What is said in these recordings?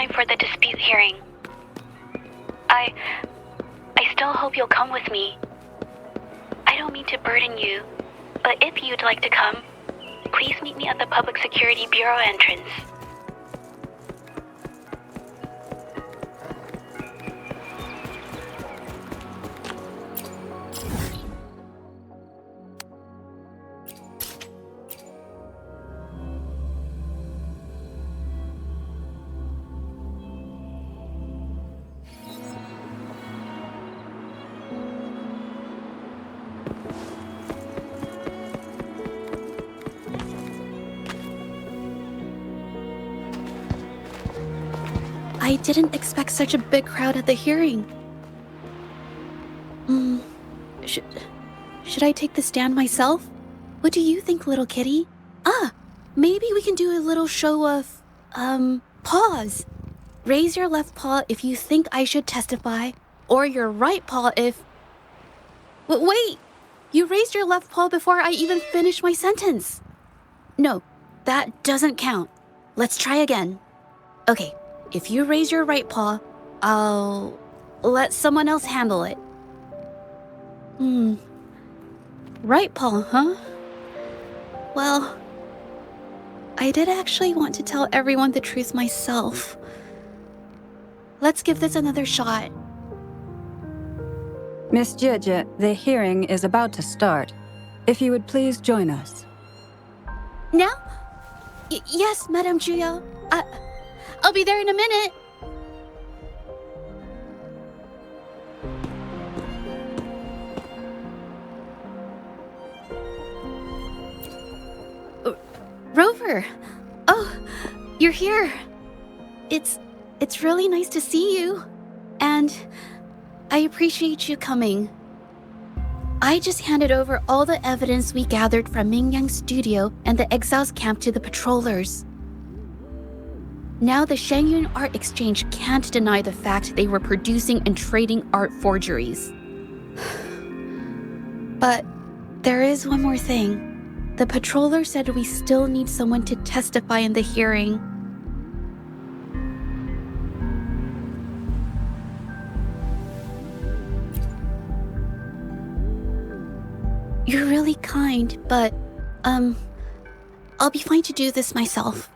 time for the dispute hearing. I still hope you'll come with me. I don't mean to burden you, but if you'd like to come, please meet me at the Public Security Bureau entrance. I didn't expect such a big crowd at the hearing. Should I take the stand myself? What do you think, little kitty? Maybe we can do a little show of, paws. Raise your left paw if you think I should testify, or your right paw if... Wait! You raised your left paw before I even finished my sentence. No, that doesn't count. Let's try again. Okay. If you raise your right paw, I'll let someone else handle it. Right paw, huh? Well, I did actually want to tell everyone the truth myself. Let's give this another shot. Miss Zhezhi, the hearing is about to start. If you would please join us. Now? Yes, Madame Juya. I'll be there in a minute. Rover. Oh, you're here. It's really nice to see you. And I appreciate you coming. I just handed over all the evidence we gathered from Mingyang's studio and the exiles camp to the patrollers. Now the Shangyun Art Exchange can't deny the fact they were producing and trading art forgeries. But there is one more thing. The patroller said we still need someone to testify in the hearing. You're really kind, but, I'll be fine to do this myself.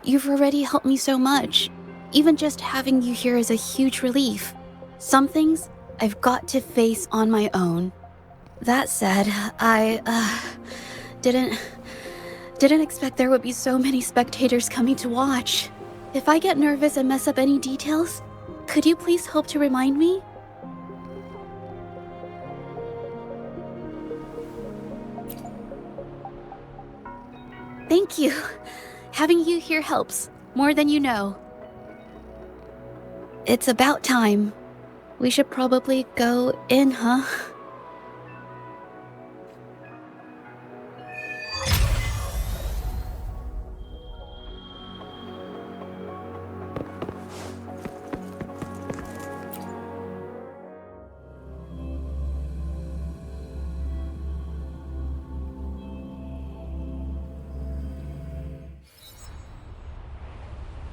You've already helped me so much. Even just having you here is a huge relief. Some things I've got to face on my own. That said, I, didn't expect there would be so many spectators coming to watch. If I get nervous and mess up any details, could you please help to remind me? Thank you. Having you here helps, more than you know. It's about time. We should probably go in, huh?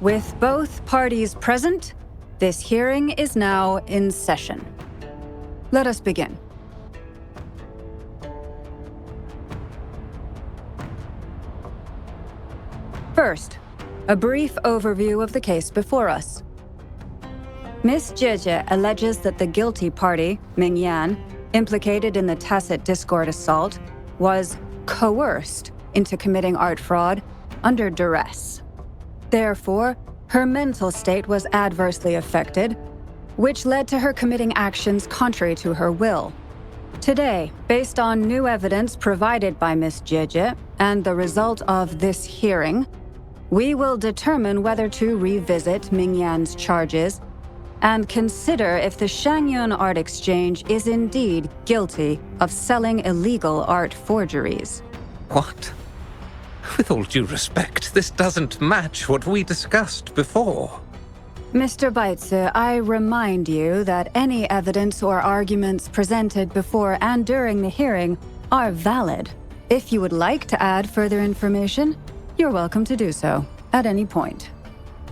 With both parties present, this hearing is now in session. Let us begin. First, a brief overview of the case before us. Miss Zhezhi alleges that the guilty party, Mingyan, implicated in the tacit discord assault, was coerced into committing art fraud under duress. Therefore, her mental state was adversely affected, which led to her committing actions contrary to her will. Today, based on new evidence provided by Miss Zhezhi and the result of this hearing, we will determine whether to revisit Mingyan's charges and consider if the Shangyun Art Exchange is indeed guilty of selling illegal art forgeries. What? With all due respect, this doesn't match what we discussed before. Mr. Baitsu, I remind you that any evidence or arguments presented before and during the hearing are valid. If you would like to add further information, you're welcome to do so at any point.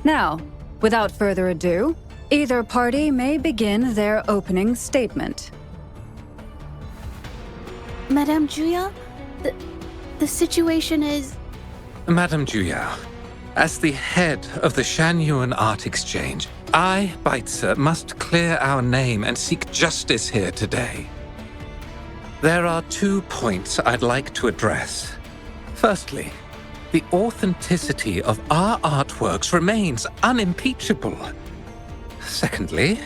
Now, Without further ado, either party may begin their opening statement. Madame Juya, the situation is... Madame Juya, as the head of the Shanyuan Art Exchange, I, Baitse, must clear our name and seek justice here today. There are 2 points I'd like to address. Firstly, the authenticity of our artworks remains unimpeachable. Secondly,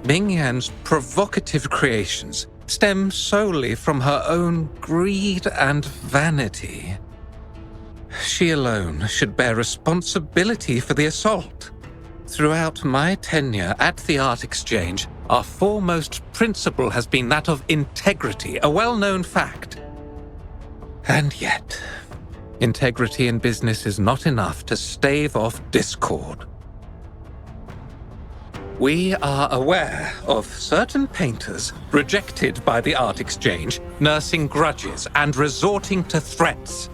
Mingyan's provocative creations stem solely from her own greed and vanity. She alone should bear responsibility for the assault. Throughout my tenure at the Art Exchange, our foremost principle has been that of integrity, a well-known fact. And yet, integrity in business is not enough to stave off discord. We are aware of certain painters rejected by the Art Exchange, nursing grudges and resorting to threats.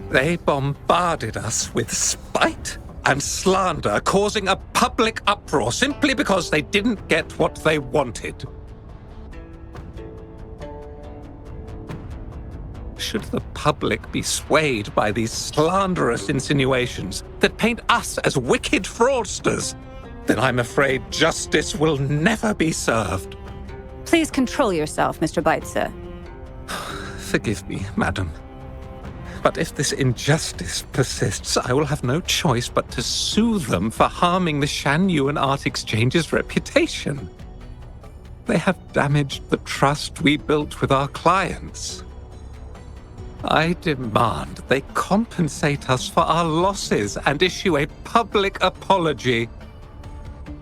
They bombarded us with spite and slander, causing a public uproar simply because they didn't get what they wanted. Should the public be swayed by these slanderous insinuations that paint us as wicked fraudsters, then I'm afraid justice will never be served. Please control yourself, Mr. Baitse. Forgive me, madam. But if this injustice persists, I will have no choice but to sue them for harming the Shanyuan Art Exchange's reputation. They have damaged the trust we built with our clients. I demand they compensate us for our losses and issue a public apology.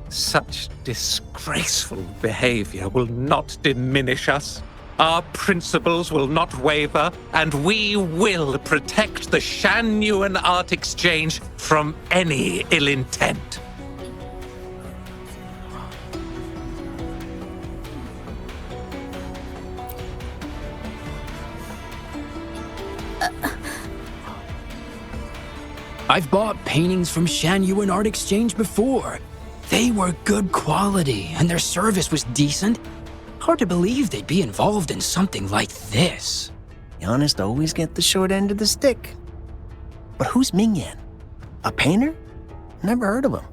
Such disgraceful behavior will not diminish us. Our principles will not waver, and we will protect the Shanyuan Art Exchange from any ill intent. I've bought paintings from Shanyuan Art Exchange before. They were good quality, and their service was decent. Hard to believe they'd be involved in something like this. The honest always get the short end of the stick. But who's Mingyan? A painter? Never heard of him.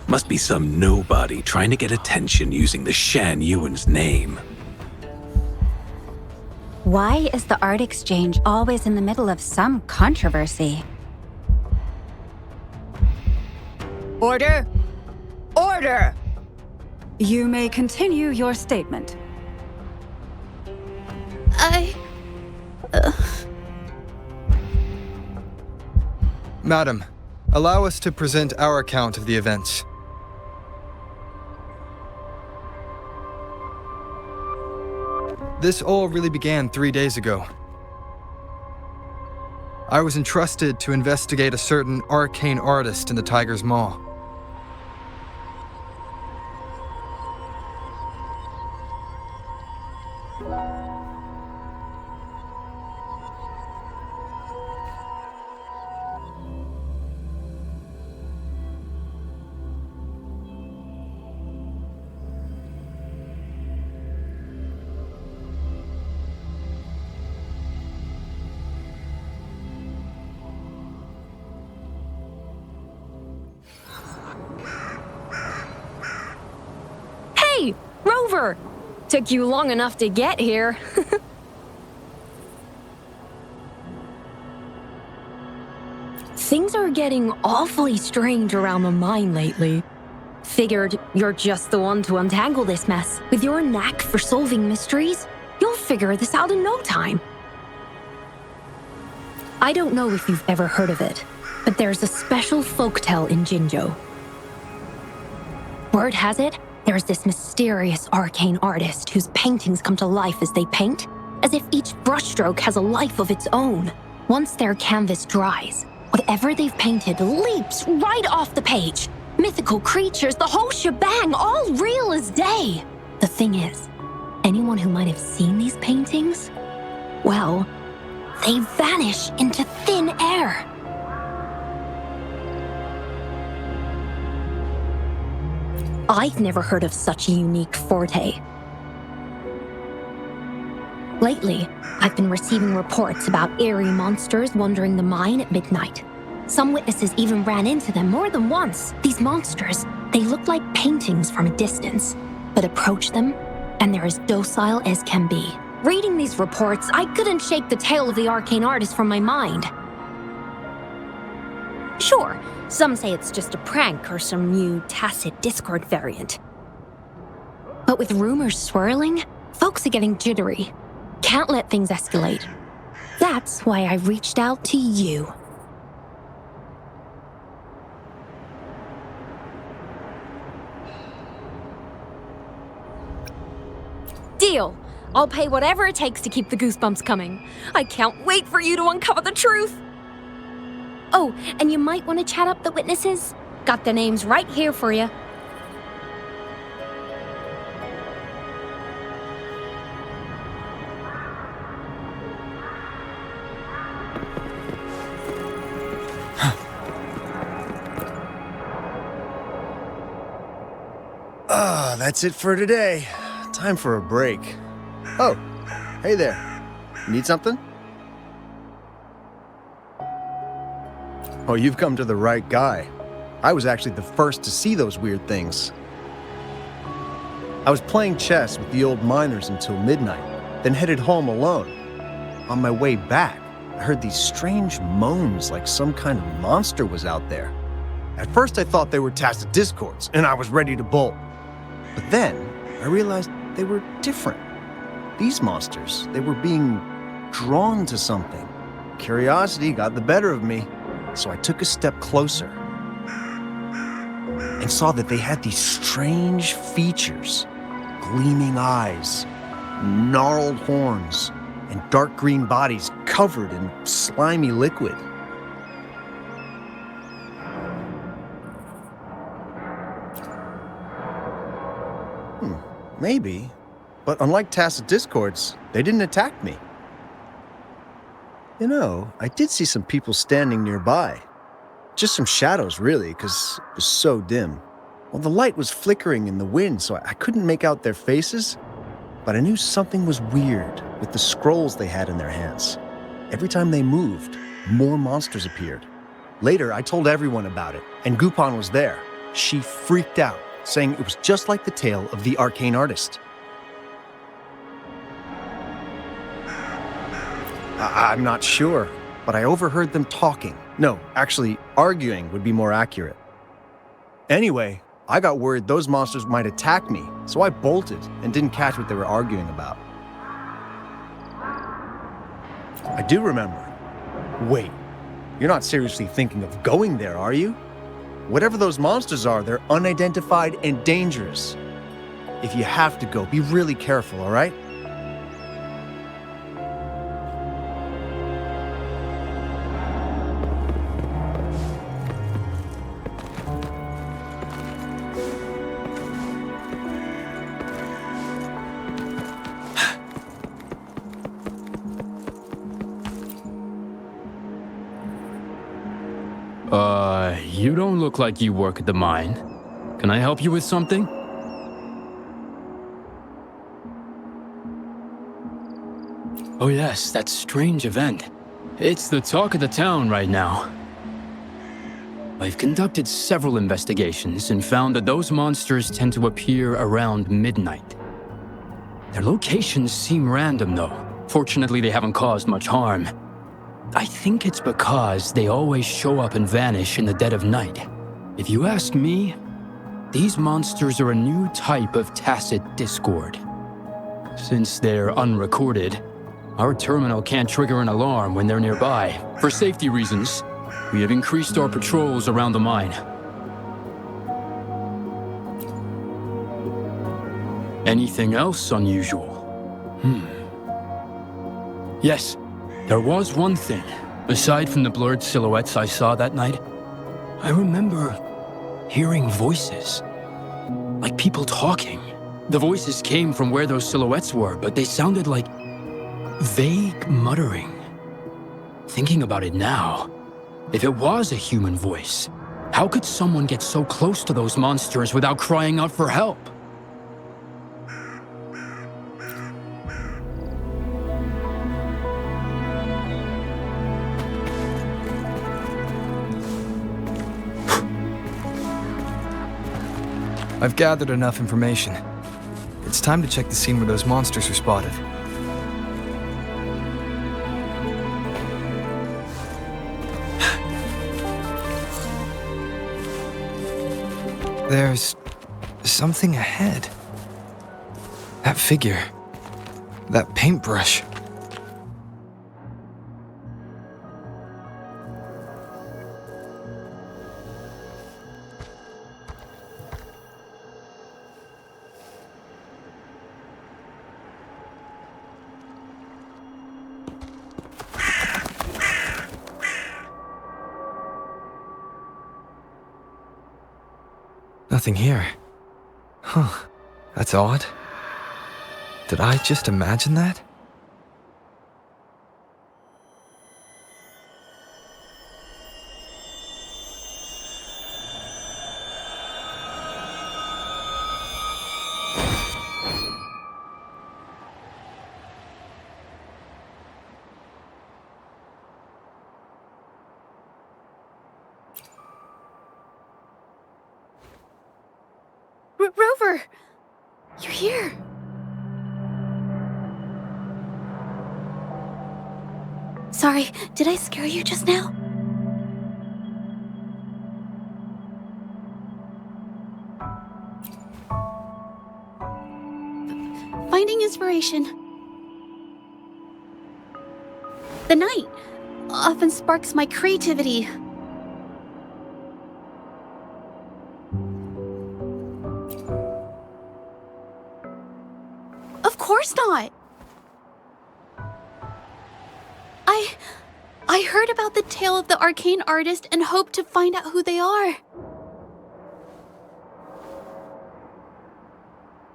Must be some nobody trying to get attention using the Shanyuan's name. Why is the Art Exchange always in the middle of some controversy? Order! Order! You may continue your statement. Madam, allow us to present our account of the events. This all really began 3 days ago. I was entrusted to investigate a certain arcane artist in the Tiger's Maw. Rover! Took you long enough to get here. Things are getting awfully strange around the mine lately. Figured you're just the one to untangle this mess. With your knack for solving mysteries, you'll figure this out in no time. I don't know if you've ever heard of it, but there's a special folktale in Jinzhou. Word has it, there's this mysterious arcane artist whose paintings come to life as they paint, as if each brushstroke has a life of its own. Once their canvas dries, whatever they've painted leaps right off the page. Mythical creatures, the whole shebang, all real as day. The thing is, anyone who might have seen these paintings, well, they vanish into thin air. I've never heard of such a unique forte. Lately, I've been receiving reports about eerie monsters wandering the mine at midnight. Some witnesses even ran into them more than once. These monsters, they look like paintings from a distance, but approach them, and they're as docile as can be. Reading these reports, I couldn't shake the tale of the arcane artist from my mind. Sure, some say it's just a prank or some new tacit Discord variant. But with rumors swirling, folks are getting jittery. Can't let things escalate. That's why I reached out to you. Deal. I'll pay whatever it takes to keep the goosebumps coming. I can't wait for you to uncover the truth. Oh, and you might want to chat up the witnesses. Got their names right here for you. That's it for today. Time for a break. Oh, hey there. Need something? Oh, you've come to the right guy. I was actually the first to see those weird things. I was playing chess with the old miners until midnight, then headed home alone. On my way back, I heard these strange moans like some kind of monster was out there. At first I thought they were tacit discords, and I was ready to bolt. But then I realized they were different. These monsters, they were being drawn to something. Curiosity got the better of me, so I took a step closer and saw that they had these strange features: gleaming eyes, gnarled horns, and dark green bodies covered in slimy liquid. Maybe, but unlike tacit discords, they didn't attack me. You know, I did see some people standing nearby. Just some shadows, really, because it was so dim. Well, the light was flickering in the wind, so I couldn't make out their faces, but I knew something was weird with the scrolls they had in their hands. Every time they moved, more monsters appeared. Later, I told everyone about it, and Gupon was there. She freaked out, saying it was just like the tale of the arcane artist. I'm not sure, but I overheard them talking. No, actually, arguing would be more accurate. Anyway, I got worried those monsters might attack me, so I bolted and didn't catch what they were arguing about. I do remember. Wait, you're not seriously thinking of going there, are you? Whatever those monsters are, they're unidentified and dangerous. If you have to go, be really careful, all right? You don't look like you work at the mine. Can I help you with something? Oh yes, that strange event. It's the talk of the town right now. I've conducted several investigations and found that those monsters tend to appear around midnight. Their locations seem random though. Fortunately, they haven't caused much harm. I think it's because they always show up and vanish in the dead of night. If you ask me, these monsters are a new type of tacit discord. Since they're unrecorded, our terminal can't trigger an alarm when they're nearby. For safety reasons, we have increased our patrols around the mine. Anything else unusual? Yes. There was one thing. Aside from the blurred silhouettes I saw that night, I remember hearing voices. Like people talking. The voices came from where those silhouettes were, but they sounded like vague muttering. Thinking about it now, if it was a human voice, how could someone get so close to those monsters without crying out for help? I've gathered enough information. It's time to check the scene where those monsters were spotted. There's something ahead. That figure. That paintbrush. Nothing here. Huh. That's odd. Did I just imagine that? Rover! You're here! Sorry, did I scare you just now? Finding inspiration. The night often sparks my creativity. Of course not. I heard about the tale of the arcane artist and hoped to find out who they are.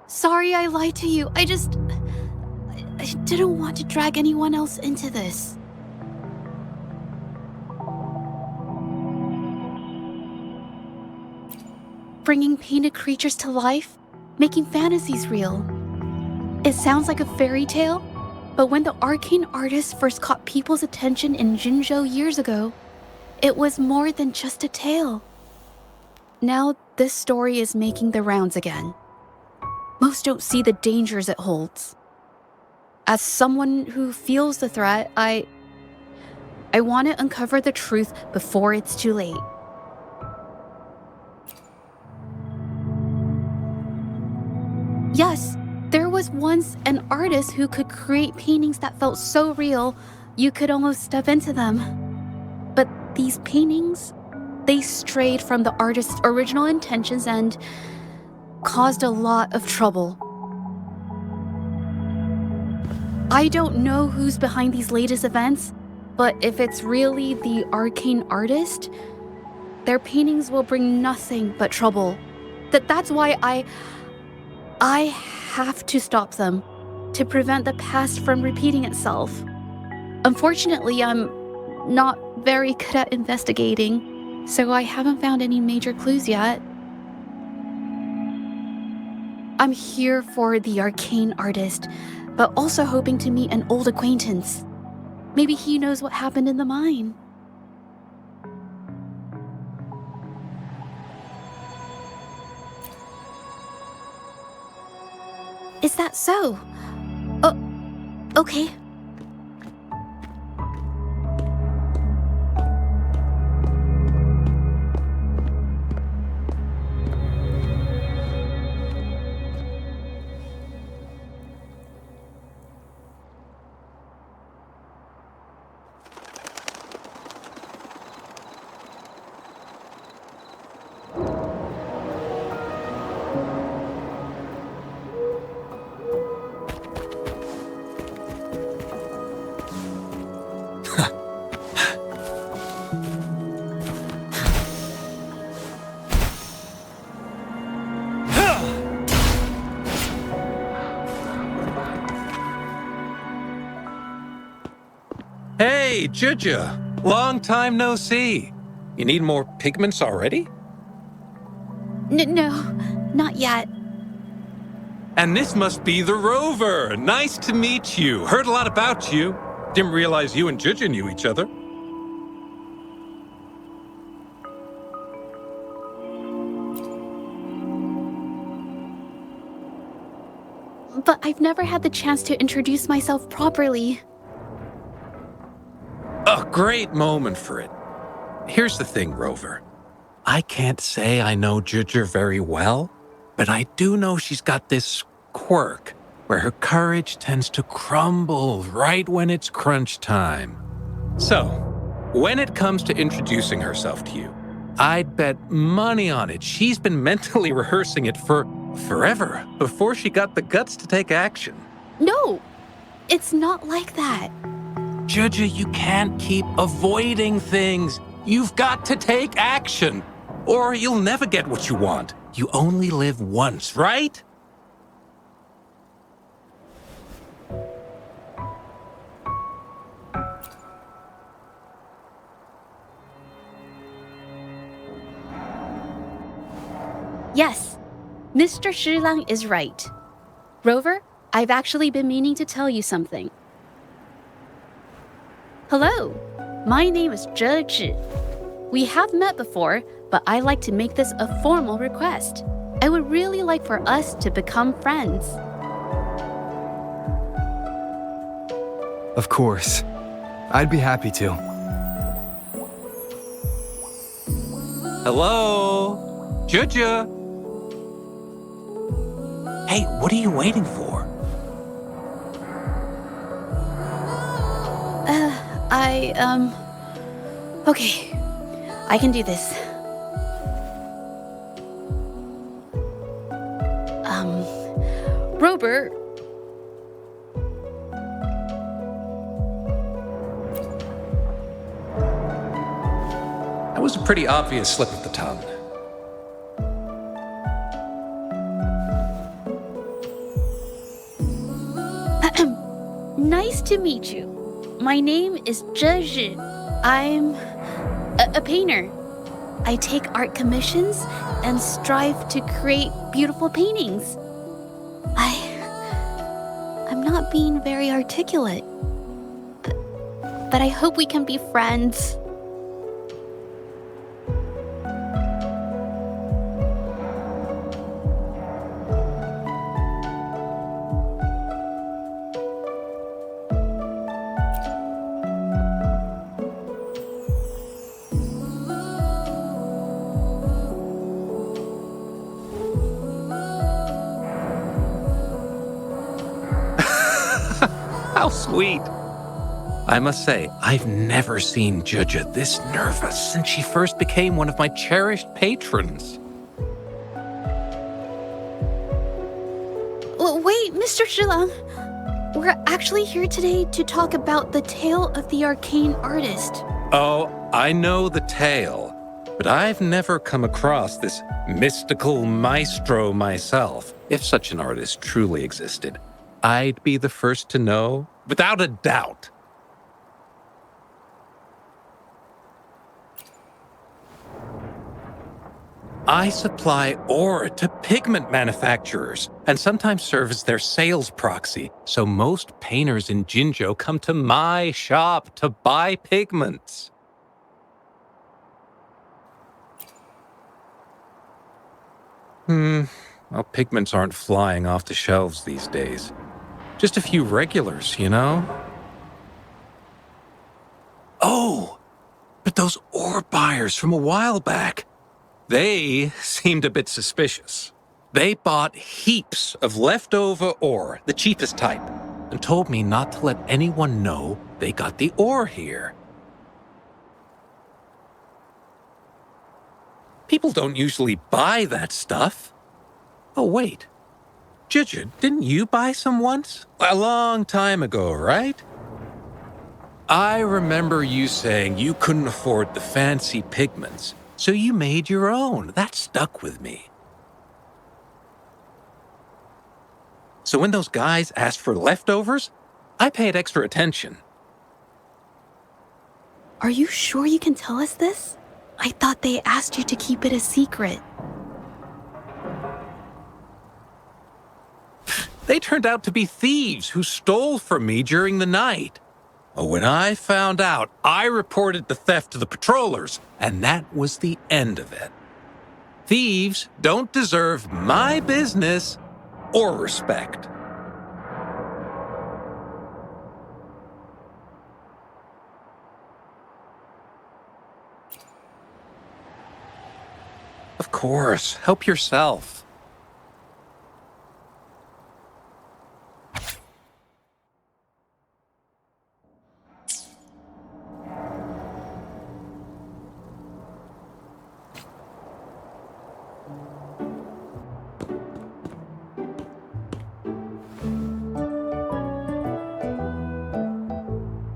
Sorry I lied to you. I didn't want to drag anyone else into this. Bringing painted creatures to life, making fantasies real. It sounds like a fairy tale, but when the arcane artist first caught people's attention in Jinzhou years ago, it was more than just a tale. Now this story is making the rounds again. Most don't see the dangers it holds. As someone who feels the threat, I want to uncover the truth before it's too late. Yes, there was once an artist who could create paintings that felt so real, you could almost step into them. But these paintings, they strayed from the artist's original intentions and caused a lot of trouble. I don't know who's behind these latest events, but if it's really the arcane artist, their paintings will bring nothing but trouble. That's why I have to stop them, to prevent the past from repeating itself. Unfortunately, I'm not very good at investigating, so I haven't found any major clues yet. I'm here for the arcane artist, but also hoping to meet an old acquaintance. Maybe he knows what happened in the mine. Is that so? Oh, okay. Hey, Zhezhi. Long time no see. You need more pigments already? No, not yet. And this must be the Rover. Nice to meet you. Heard a lot about you. Didn't realize you and Zhezhi knew each other. But I've never had the chance to introduce myself properly. A great moment for it. Here's the thing, Rover. I can't say I know Zhezhi very well, but I do know she's got this quirk where her courage tends to crumble right when it's crunch time. So, when it comes to introducing herself to you, I'd bet money on it she's been mentally rehearsing it for forever before she got the guts to take action. No, it's not like that. Zhezhi, you can't keep avoiding things. You've got to take action, or you'll never get what you want. You only live once, right? Yes, Mr. Shilang is right. Rover, I've actually been meaning to tell you something. Hello, my name is Zhezhi. We have met before, but I like to make this a formal request. I would really like for us to become friends. Of course. I'd be happy to. Hello? Zhezhi? Hey, what are you waiting for? Okay, I can do this. Robert. That was a pretty obvious slip of the tongue. Nice to meet you. My name is Zhezhi. I'm a painter. I take art commissions and strive to create beautiful paintings. I'm not being very articulate, but I hope we can be friends. How sweet. I must say, I've never seen Zhezhi this nervous since she first became one of my cherished patrons. Wait, Mr. Shilang. We're actually here today to talk about the tale of the arcane artist. Oh, I know the tale, but I've never come across this mystical maestro myself. If such an artist truly existed, I'd be the first to know, without a doubt. I supply ore to pigment manufacturers and sometimes serve as their sales proxy, so most painters in Jinzhou come to my shop to buy pigments. Well, pigments aren't flying off the shelves these days. Just a few regulars, you know? Oh, but those ore buyers from a while back, they seemed a bit suspicious. They bought heaps of leftover ore, the cheapest type, and told me not to let anyone know they got the ore here. People don't usually buy that stuff. Oh, wait. Zhezhi, didn't you buy some once? A long time ago, right? I remember you saying you couldn't afford the fancy pigments, so you made your own. That stuck with me. So when those guys asked for leftovers, I paid extra attention. Are you sure you can tell us this? I thought they asked you to keep it a secret. They turned out to be thieves who stole from me during the night. When I found out, I reported the theft to the patrollers, and that was the end of it. Thieves don't deserve my business or respect. Of course, help yourself.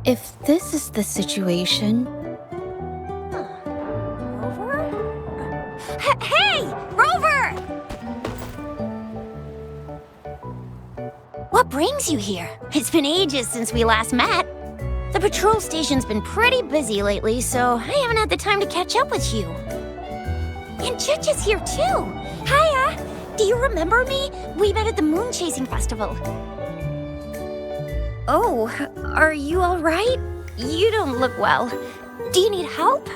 If this is the situation... Hey! Rover! What brings you here? It's been ages since we last met. The patrol station's been pretty busy lately, so I haven't had the time to catch up with you. And Zhezhi's here too. Hiya! Do you remember me? We met at the moon chasing festival. Oh, are you all right? You don't look well. Do you need help?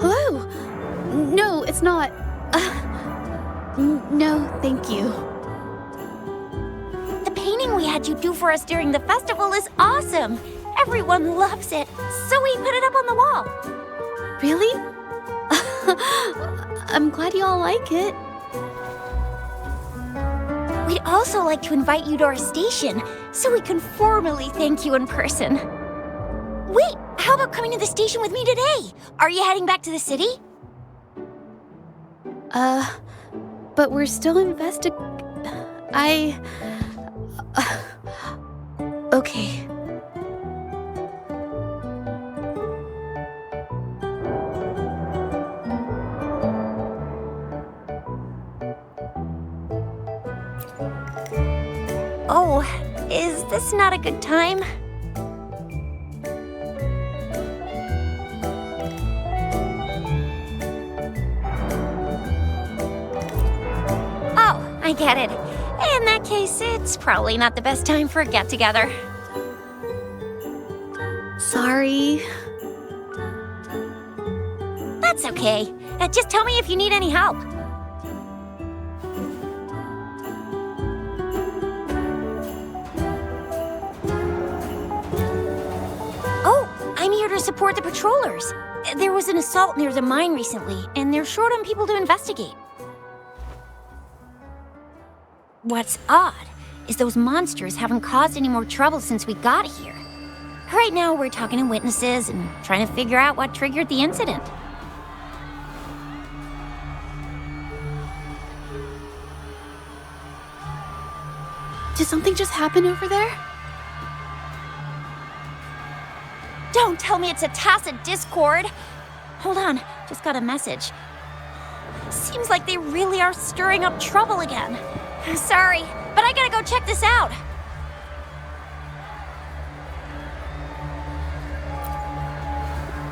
Hello? No, it's not. No, thank you. The painting we had you do for us during the festival is awesome. Everyone loves it, so we put it up on the wall. Really? I'm glad you all like it. We'd also like to invite you to our station, so we can formally thank you in person. Wait, how about coming to the station with me today? Are you heading back to the city? But we're still okay. Oh, is this not a good time? Oh, I get it. In that case, it's probably not the best time for a get-together. Sorry. That's okay. Just tell me if you need any help. I'm here to support the patrollers. There was an assault near the mine recently, and they're short on people to investigate. What's odd is those monsters haven't caused any more trouble since we got here. Right now, we're talking to witnesses and trying to figure out what triggered the incident. Did something just happen over there? Don't tell me it's a tacit discord. Hold on, just got a message. Seems like they really are stirring up trouble again. Sorry, but I gotta go check this out.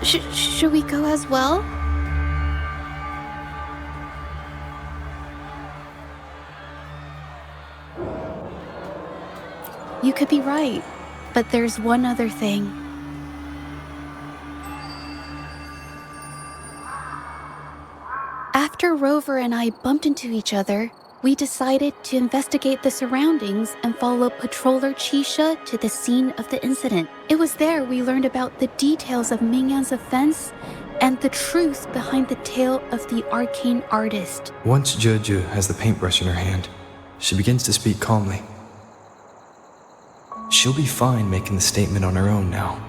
Should we go as well? You could be right, but there's one other thing. After Rover and I bumped into each other, we decided to investigate the surroundings and follow Patroller Chisha to the scene of the incident. It was there we learned about the details of Mingyan's offense and the truth behind the tale of the arcane artist. Once Zhezhi has the paintbrush in her hand, she begins to speak calmly. She'll be fine making the statement on her own now.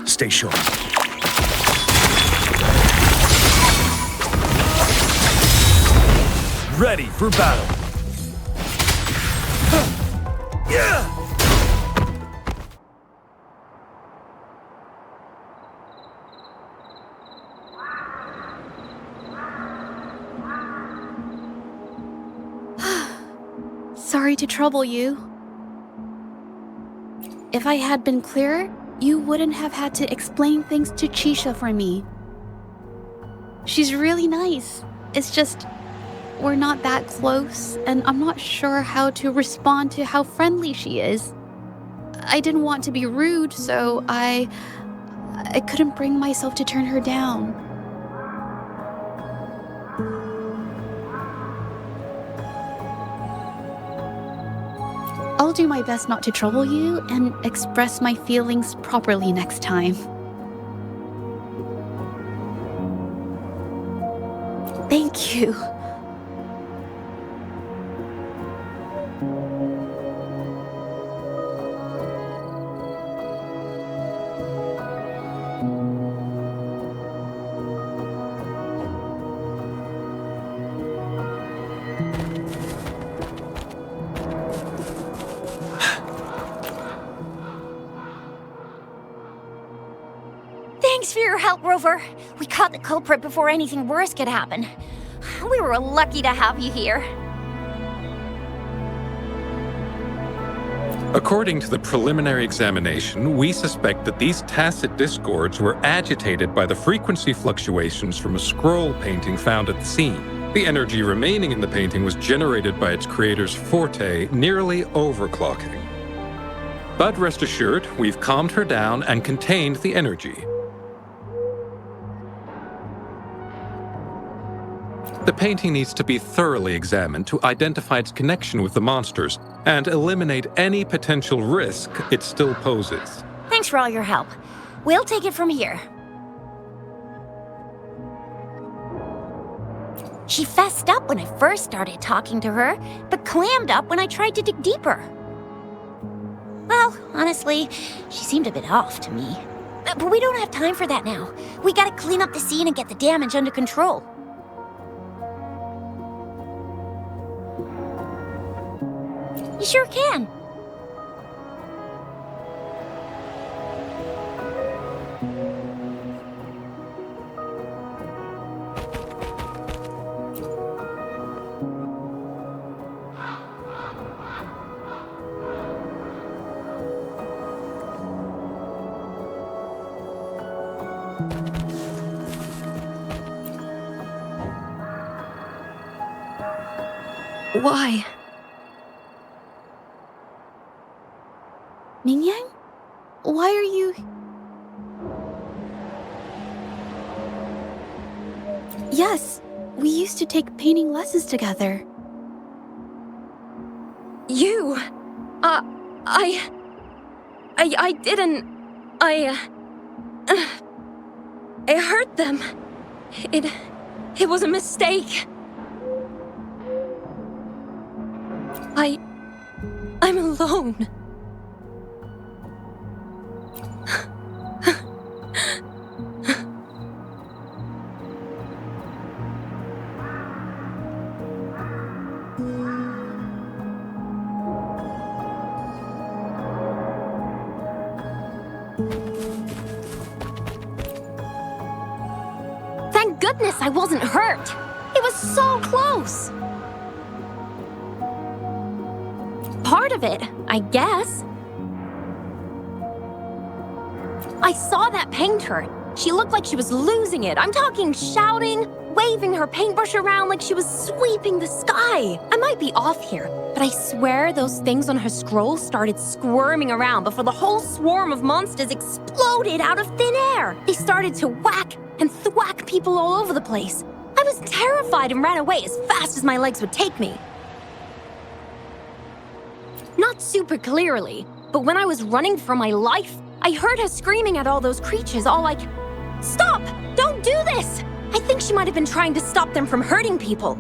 Stay sharp. Ready for battle. sorry to trouble you. If I had been clearer, you wouldn't have had to explain things to Chisha for me. She's really nice. It's just, we're not that close, and I'm not sure how to respond to how friendly she is. I didn't want to be rude, so I couldn't bring myself to turn her down. I'll do my best not to trouble you and express my feelings properly next time. Thank you. Thanks for your help, Rover. We caught the culprit before anything worse could happen. We were lucky to have you here. According to the preliminary examination, we suspect that these tacit discords were agitated by the frequency fluctuations from a scroll painting found at the scene. The energy remaining in the painting was generated by its creator's forte, nearly overclocking. But rest assured, we've calmed her down and contained the energy. The painting needs to be thoroughly examined to identify its connection with the monsters and eliminate any potential risk it still poses. Thanks for all your help. We'll take it from here. She fessed up when I first started talking to her, but clammed up when I tried to dig deeper. Well, honestly, she seemed a bit off to me. But we don't have time for that now. We gotta clean up the scene and get the damage under control. You sure can. Why? Mingyang? Why are you... Yes, we used to take painting lessons together. You... I didn't... I hurt them. It was a mistake. I'm alone. Thank goodness I wasn't hurt. It was so close. Part of it, I guess. I saw that painter. She looked like she was losing it. I'm talking shouting, waving her paintbrush around like she was sweeping the sky. I might be off here, but I swear those things on her scroll started squirming around before the whole swarm of monsters exploded out of thin air. They started to whack and thwack people all over the place. I was terrified and ran away as fast as my legs would take me. Not super clearly, but when I was running for my life, I heard her screaming at all those creatures, all like, "Stop! Don't do this!" I think she might have been trying to stop them from hurting people.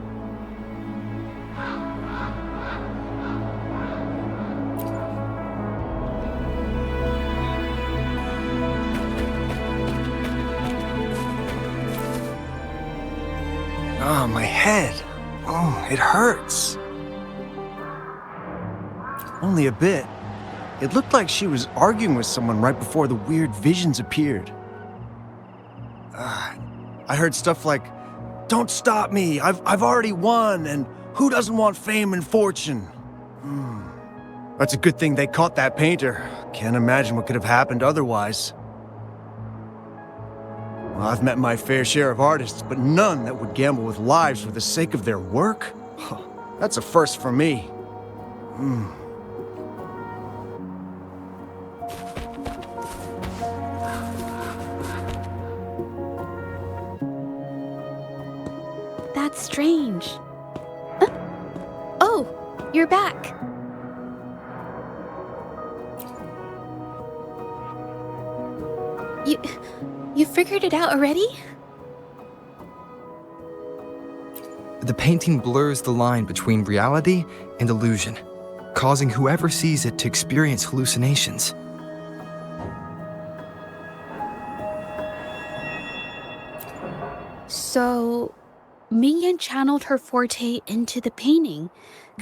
Oh, my head. Oh, it hurts. Only a bit. It looked like she was arguing with someone right before the weird visions appeared. I heard stuff like, "Don't stop me, I've already won, and who doesn't want fame and fortune?" That's a good thing they caught that painter. Can't imagine what could have happened otherwise. Well, I've met my fair share of artists, but none that would gamble with lives for the sake of their work? That's a first for me. That's strange. Huh? Oh, you're back. You figured it out already? The painting blurs the line between reality and illusion, causing whoever sees it to experience hallucinations. So, Mingyan channeled her forte into the painting,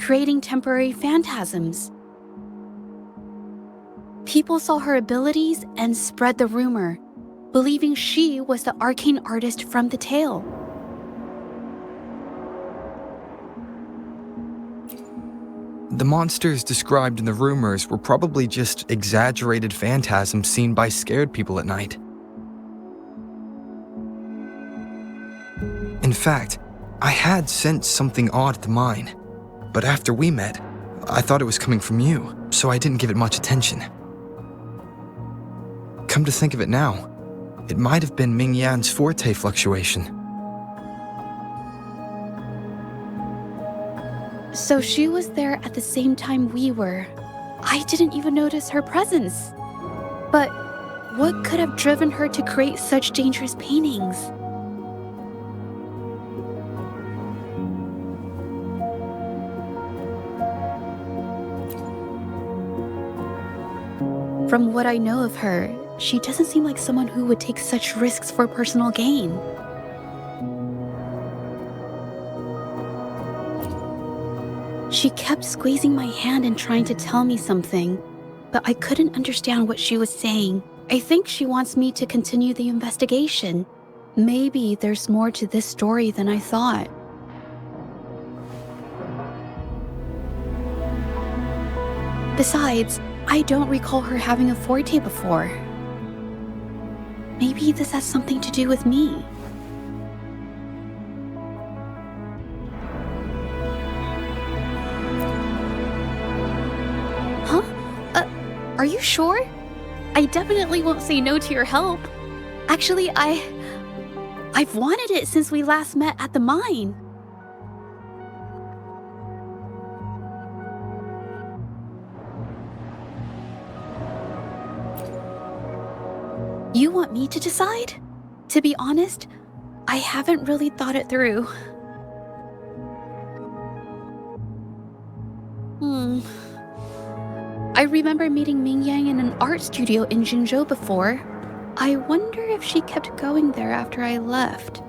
creating temporary phantasms. People saw her abilities and spread the rumor, believing she was the arcane artist from the tale. The monsters described in the rumors were probably just exaggerated phantasms seen by scared people at night. In fact, I had sensed something odd at the mine, but after we met, I thought it was coming from you, so I didn't give it much attention. Come to think of it now, it might have been Mingyan's forte fluctuation. So she was there at the same time we were. I didn't even notice her presence. But what could have driven her to create such dangerous paintings? From what I know of her, she doesn't seem like someone who would take such risks for personal gain. She kept squeezing my hand and trying to tell me something, but I couldn't understand what she was saying. I think she wants me to continue the investigation. Maybe there's more to this story than I thought. Besides, I don't recall her having a forte before. Maybe this has something to do with me. Huh? Are you sure? I definitely won't say no to your help. Actually, I've wanted it since we last met at the mine. You want me to decide? To be honest, I haven't really thought it through. I remember meeting Mingyan in an art studio in Jinzhou before. I wonder if she kept going there after I left.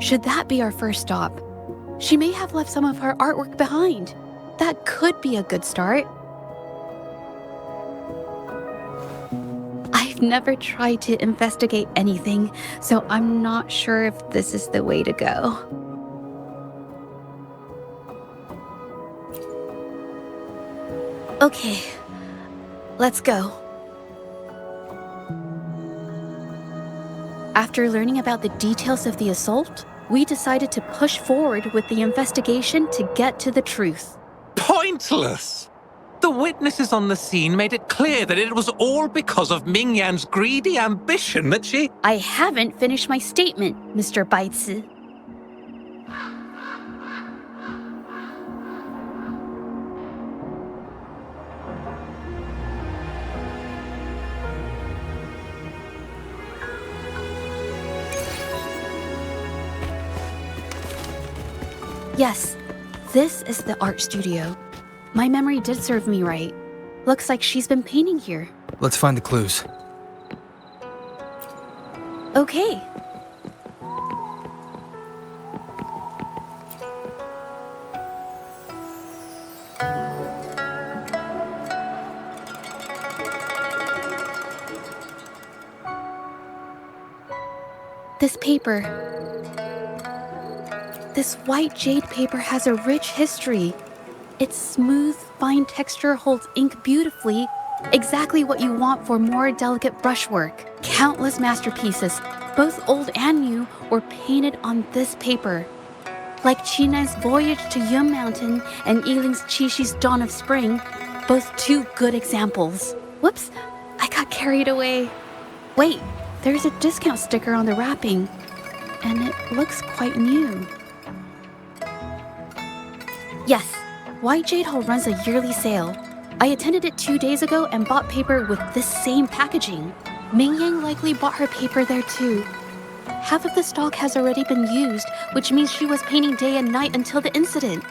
Should that be our first stop? She may have left some of her artwork behind. That could be a good start. I've never tried to investigate anything, so I'm not sure if this is the way to go. Okay, let's go. After learning about the details of the assault, we decided to push forward with the investigation to get to the truth. Pointless! The witnesses on the scene made it clear that it was all because of Mingyan's greedy ambition that she... I haven't finished my statement, Mr. Baizi. Yes, this is the art studio. My memory did serve me right. Looks like she's been painting here. Let's find the clues. Okay. This paper. This white jade paper has a rich history. Its smooth, fine texture holds ink beautifully, exactly what you want for more delicate brushwork. Countless masterpieces, both old and new, were painted on this paper. Like Chinan's Voyage to Yum Mountain and Yiling's Qixu's Dawn of Spring, both two good examples. Whoops, I got carried away. Wait, there's a discount sticker on the wrapping, and it looks quite new. Yes, White Jade Hall runs a yearly sale. I attended it 2 days ago and bought paper with this same packaging. Ming Yang likely bought her paper there too. Half of the stock has already been used, which means she was painting day and night until the incident.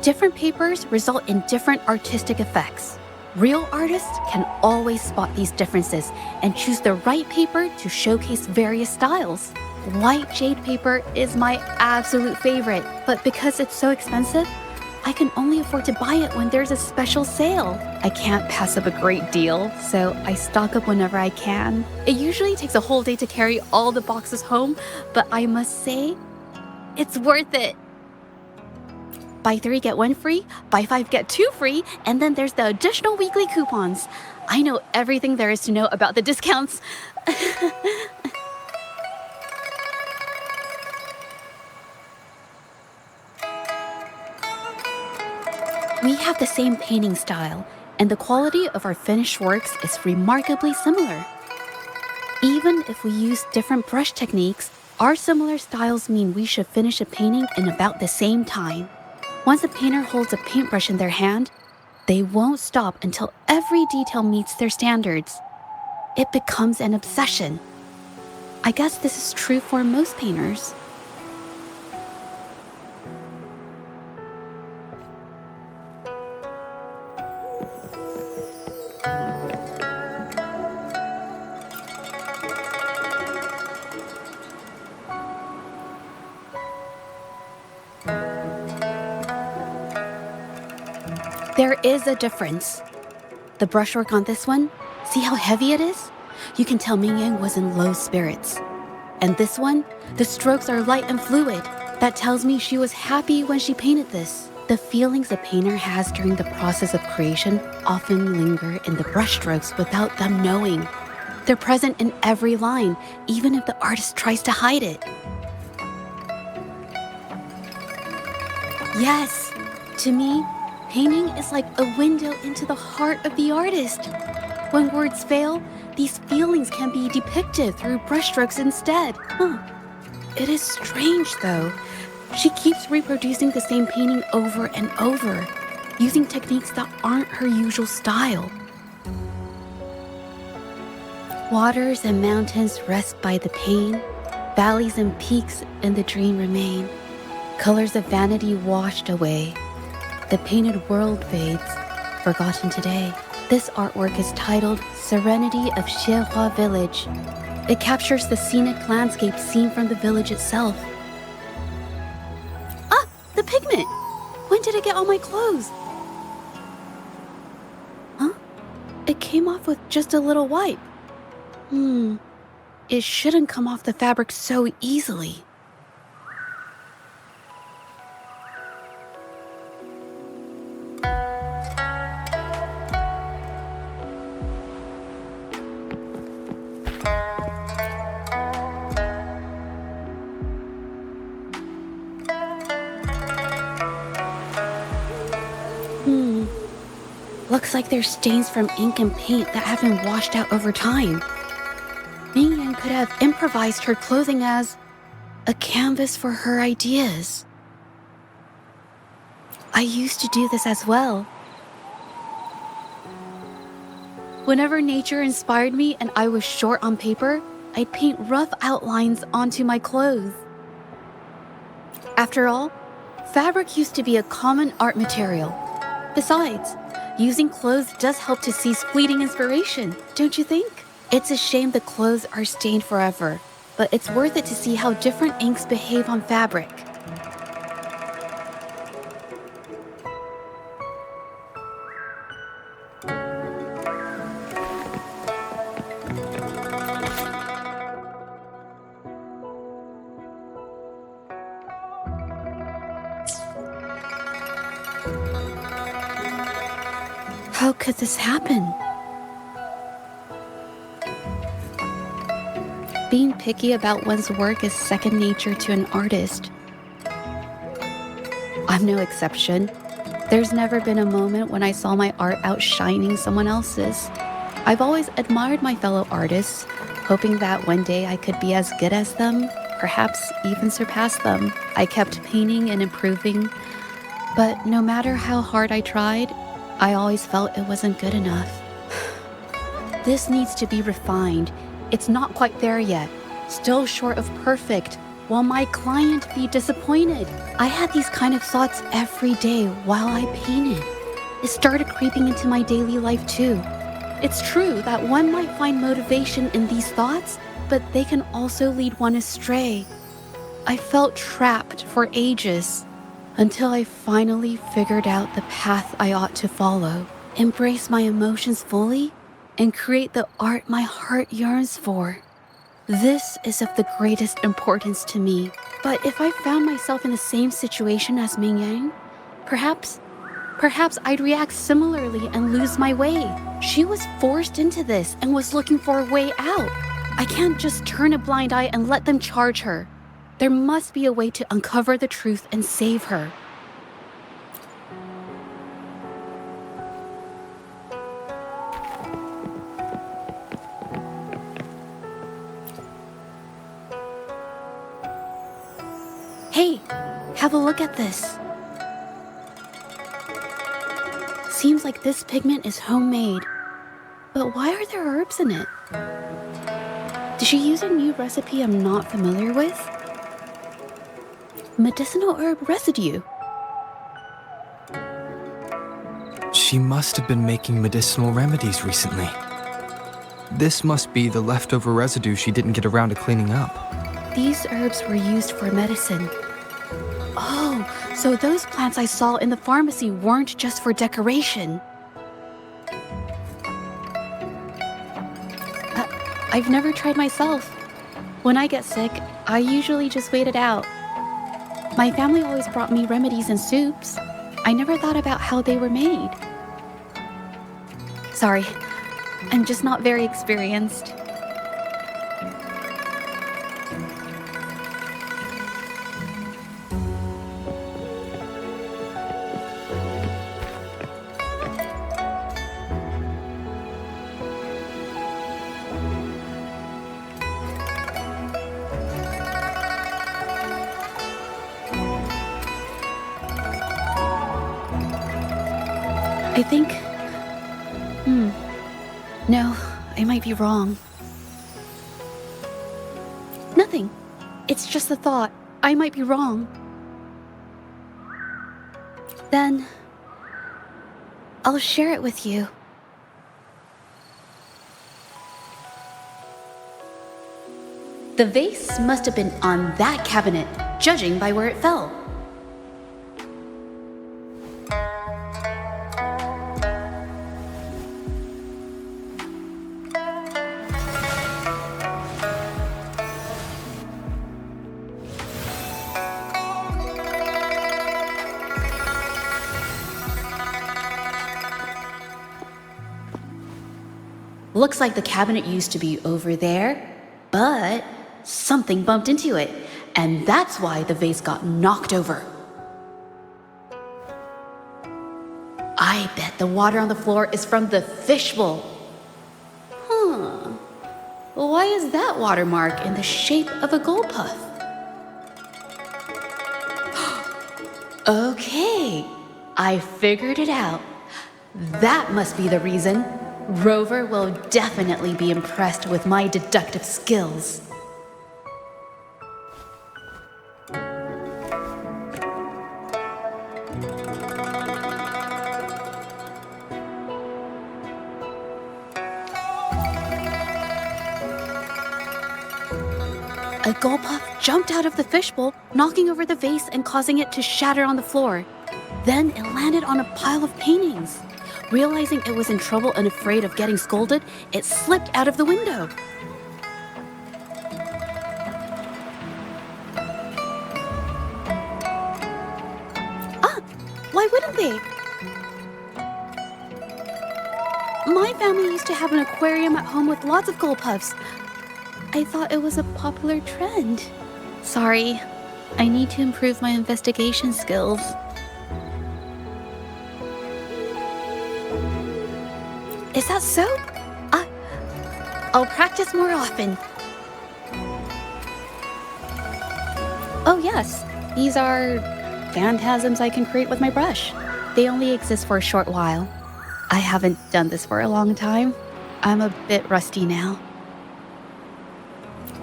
Different papers result in different artistic effects. Real artists can always spot these differences and choose the right paper to showcase various styles. White jade paper is my absolute favorite, but because it's so expensive, I can only afford to buy it when there's a special sale. I can't pass up a great deal, so I stock up whenever I can. It usually takes a whole day to carry all the boxes home, but I must say, it's worth it. Buy 3, get 1 free, buy 5, get 2 free, and then there's the additional weekly coupons. I know everything there is to know about the discounts. We have the same painting style, and the quality of our finished works is remarkably similar. Even if we use different brush techniques, our similar styles mean we should finish a painting in about the same time. Once a painter holds a paintbrush in their hand, they won't stop until every detail meets their standards. It becomes an obsession. I guess this is true for most painters. There is a difference. The brushwork on this one, see how heavy it is? You can tell Ming Yang was in low spirits. And this one, the strokes are light and fluid. That tells me she was happy when she painted this. The feelings a painter has during the process of creation often linger in the brushstrokes without them knowing. They're present in every line, even if the artist tries to hide it. Yes, to me, painting is like a window into the heart of the artist. When words fail, these feelings can be depicted through brushstrokes instead. It is strange, though. She keeps reproducing the same painting over and over, using techniques that aren't her usual style. Waters and mountains rest by the pane, valleys and peaks in the dream remain. Colors of vanity washed away. The painted world fades, forgotten today. This artwork is titled Serenity of Xiehua Village. It captures the scenic landscape seen from the village itself. Ah, the pigment! When did it get on my clothes? Huh? It came off with just a little wipe. It shouldn't come off the fabric so easily. Looks like there's stains from ink and paint that have been washed out over time. Ming Yan could have improvised her clothing as a canvas for her ideas. I used to do this as well. Whenever nature inspired me and I was short on paper, I'd paint rough outlines onto my clothes. After all, fabric used to be a common art material. Besides, using clothes does help to seize fleeting inspiration, don't you think? It's a shame the clothes are stained forever, but it's worth it to see how different inks behave on fabric. How could this happen? Being picky about one's work is second nature to an artist. I'm no exception. There's never been a moment when I saw my art outshining someone else's. I've always admired my fellow artists, hoping that one day I could be as good as them, perhaps even surpass them. I kept painting and improving, but no matter how hard I tried, I always felt it wasn't good enough. This needs to be refined. It's not quite there yet. Still short of perfect. Will my client be disappointed? I had these kind of thoughts every day while I painted. It started creeping into my daily life too. It's true that one might find motivation in these thoughts, but they can also lead one astray. I felt trapped for ages until I finally figured out the path I ought to follow, embrace my emotions fully, and create the art my heart yearns for. This is of the greatest importance to me. But if I found myself in the same situation as Ming Yang, perhaps I'd react similarly and lose my way. She was forced into this and was looking for a way out. I can't just turn a blind eye and let them charge her. There must be a way to uncover the truth and save her. Hey, have a look at this. Seems like this pigment is homemade. But why are there herbs in it? Did she use a new recipe I'm not familiar with? Medicinal herb residue. She must have been making medicinal remedies recently. This must be the leftover residue she didn't get around to cleaning up. These herbs were used for medicine. Oh, so those plants I saw in the pharmacy weren't just for decoration. I've never tried myself. When I get sick, I usually just wait it out. My family always brought me remedies and soups. I never thought about how they were made. Sorry, I'm just not very experienced. I think... No, I might be wrong. Nothing. It's just a thought. I might be wrong. Then... I'll share it with you. The vase must have been on that cabinet, judging by where it fell. Looks like the cabinet used to be over there, but something bumped into it, and that's why the vase got knocked over. I bet the water on the floor is from the fishbowl. Why is that watermark in the shape of a gold puff? Okay, I figured it out. That must be the reason. Rover will definitely be impressed with my deductive skills. A gold puff jumped out of the fishbowl, knocking over the vase and causing it to shatter on the floor. Then it landed on a pile of paintings. Realizing it was in trouble and afraid of getting scolded, it slipped out of the window. Why wouldn't they? My family used to have an aquarium at home with lots of gold puffs. I thought it was a popular trend. Sorry, I need to improve my investigation skills. Is that so? I'll practice more often. Oh yes, these are phantasms I can create with my brush. They only exist for a short while. I haven't done this for a long time. I'm a bit rusty now.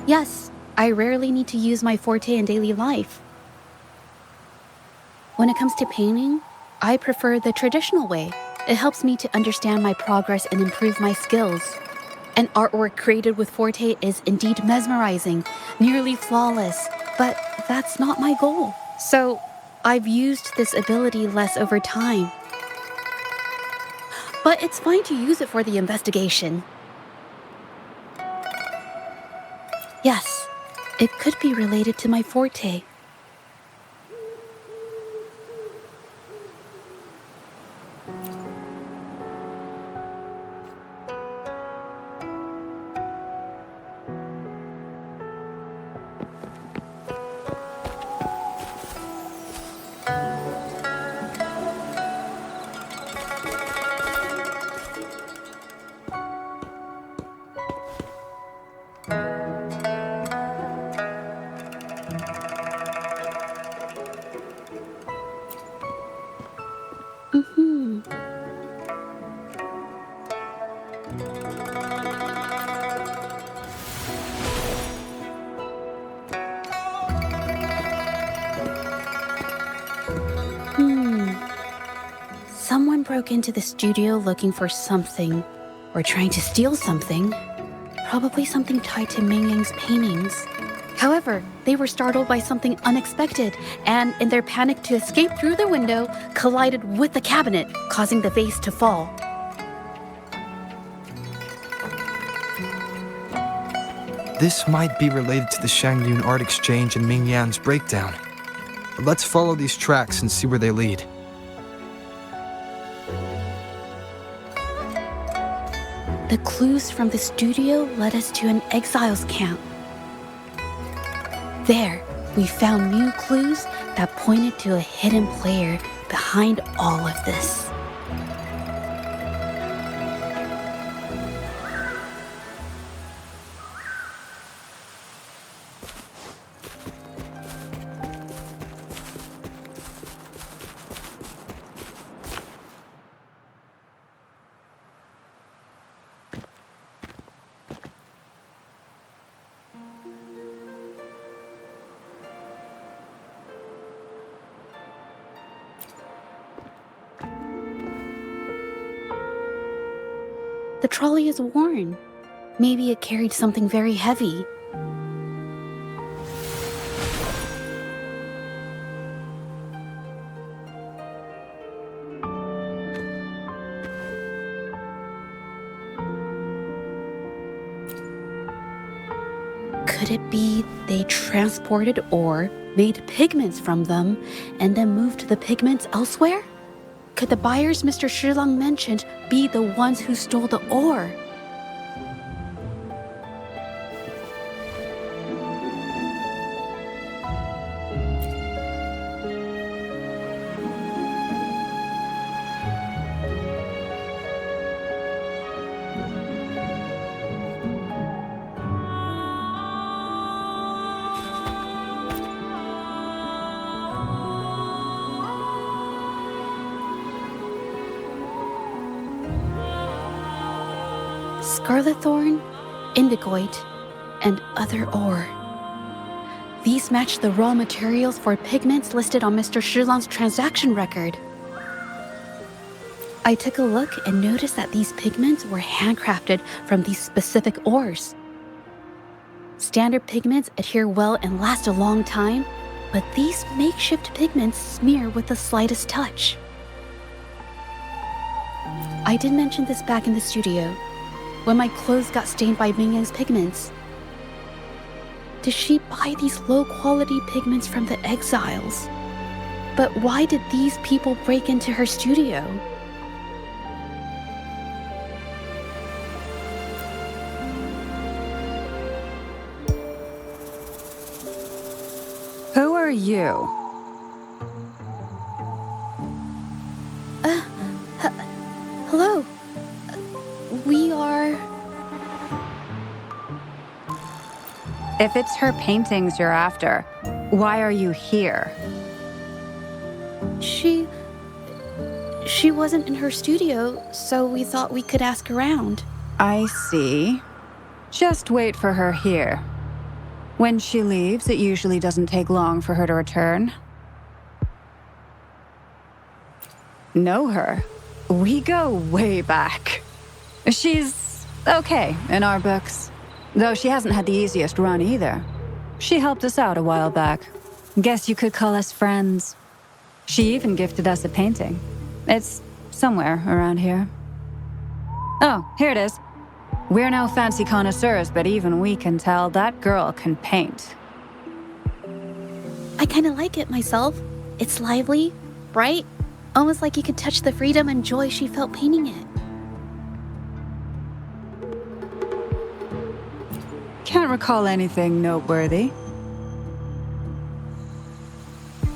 Yes, I rarely need to use my forte in daily life. When it comes to painting, I prefer the traditional way. It helps me to understand my progress and improve my skills. An artwork created with forte is indeed mesmerizing, nearly flawless, but that's not my goal. So, I've used this ability less over time. But it's fine to use it for the investigation. Yes, it could be related to my forte. Someone broke into the studio looking for something, or trying to steal something. Probably something tied to Ming Yang's paintings. However, they were startled by something unexpected, and in their panic to escape through the window, collided with the cabinet, causing the vase to fall. This might be related to the Shangyun Art Exchange and Ming Yan's breakdown. Let's follow these tracks and see where they lead. The clues from the studio led us to an exiles camp. There, we found new clues that pointed to a hidden player behind all of this. The trolley is worn. Maybe it carried something very heavy. Could it be they transported ore, made pigments from them, and then moved the pigments elsewhere? Could the buyers Mr. Shilang mentioned be the ones who stole the ore? Scarlet thorn, indigoite, and other ore. These match the raw materials for pigments listed on Mr. Shilang's transaction record. I took a look and noticed that these pigments were handcrafted from these specific ores. Standard pigments adhere well and last a long time, but these makeshift pigments smear with the slightest touch. I did mention this back in the studio, when my clothes got stained by Ming Yang's pigments. Did she buy these low-quality pigments from the exiles? But why did these people break into her studio? you? Hello. We are... If it's her paintings you're after, why are you here? She wasn't in her studio, so we thought we could ask around. I see. Just wait for her here. When she leaves, it usually doesn't take long for her to return. Know her? We go way back. She's okay in our books, though she hasn't had the easiest run either. She helped us out a while back. Guess you could call us friends. She even gifted us a painting. It's somewhere around here. Oh, here it is. We're no fancy connoisseurs, but even we can tell that girl can paint. I kind of like it myself. It's lively, bright, almost like you could touch the freedom and joy she felt painting it. Can't recall anything noteworthy.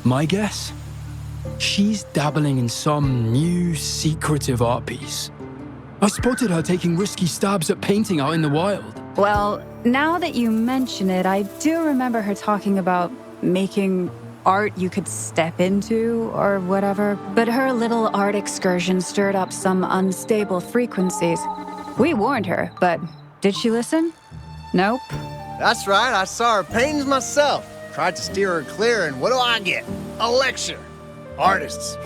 My guess? She's dabbling in some new, secretive art piece. I spotted her taking risky stabs at painting out in the wild. Well, now that you mention it, I do remember her talking about making art you could step into or whatever. But her little art excursion stirred up some unstable frequencies. We warned her, but did she listen? Nope. That's right, I saw her paintings myself. Tried to steer her clear, and what do I get? A lecture. Artists,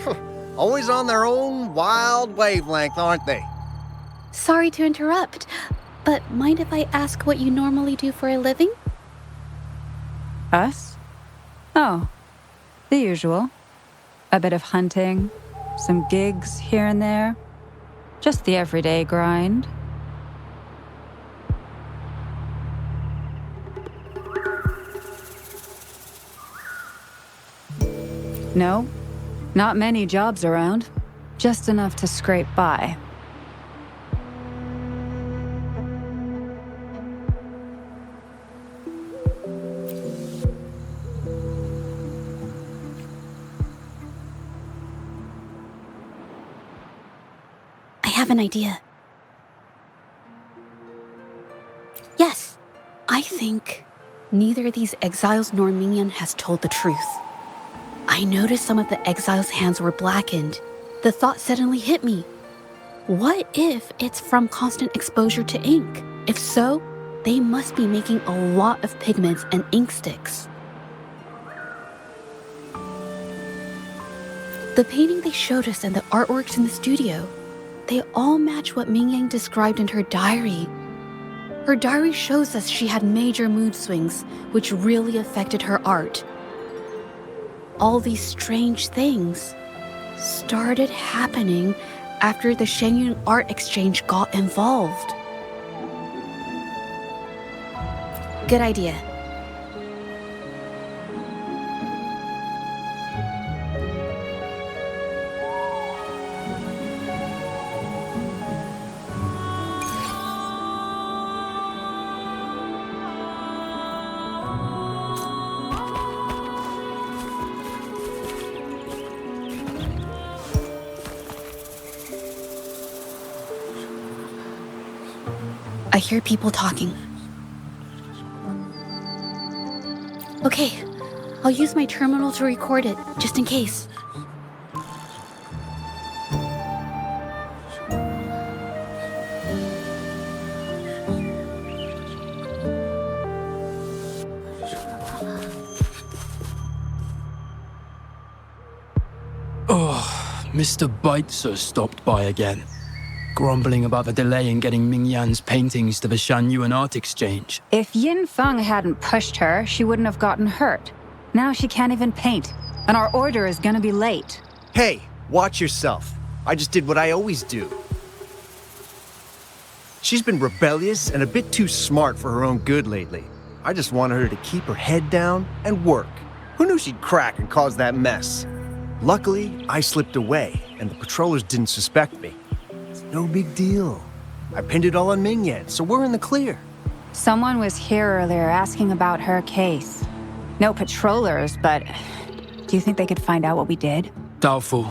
always on their own wild wavelength, aren't they? Sorry to interrupt, but mind if I ask what you normally do for a living? Us? Oh, the usual. A bit of hunting, some gigs here and there. Just the everyday grind. No, not many jobs around. Just enough to scrape by. I have an idea. Yes, I think neither these exiles nor Mingyan has told the truth. I noticed some of the exiles' hands were blackened. The thought suddenly hit me. What if it's from constant exposure to ink? If so, they must be making a lot of pigments and ink sticks. The painting they showed us and the artworks in the studio, they all match what Mingyang described in her diary. Her diary shows us she had major mood swings, which really affected her art. All these strange things started happening after the Shenyun Art Exchange got involved. Good idea. I hear people talking. Okay, I'll use my terminal to record it, just in case. Oh, Mr. Beitzer stopped by again, grumbling about the delay in getting Mingyan's paintings to the Shanyuan Art Exchange. If Yin Feng hadn't pushed her, she wouldn't have gotten hurt. Now she can't even paint, and our order is gonna be late. Hey, watch yourself. I just did what I always do. She's been rebellious and a bit too smart for her own good lately. I just wanted her to keep her head down and work. Who knew she'd crack and cause that mess? Luckily, I slipped away, and the patrollers didn't suspect me. It's no big deal. I pinned it all on Mingyan, so we're in the clear. Someone was here earlier asking about her case. No patrollers, but do you think they could find out what we did? Doubtful.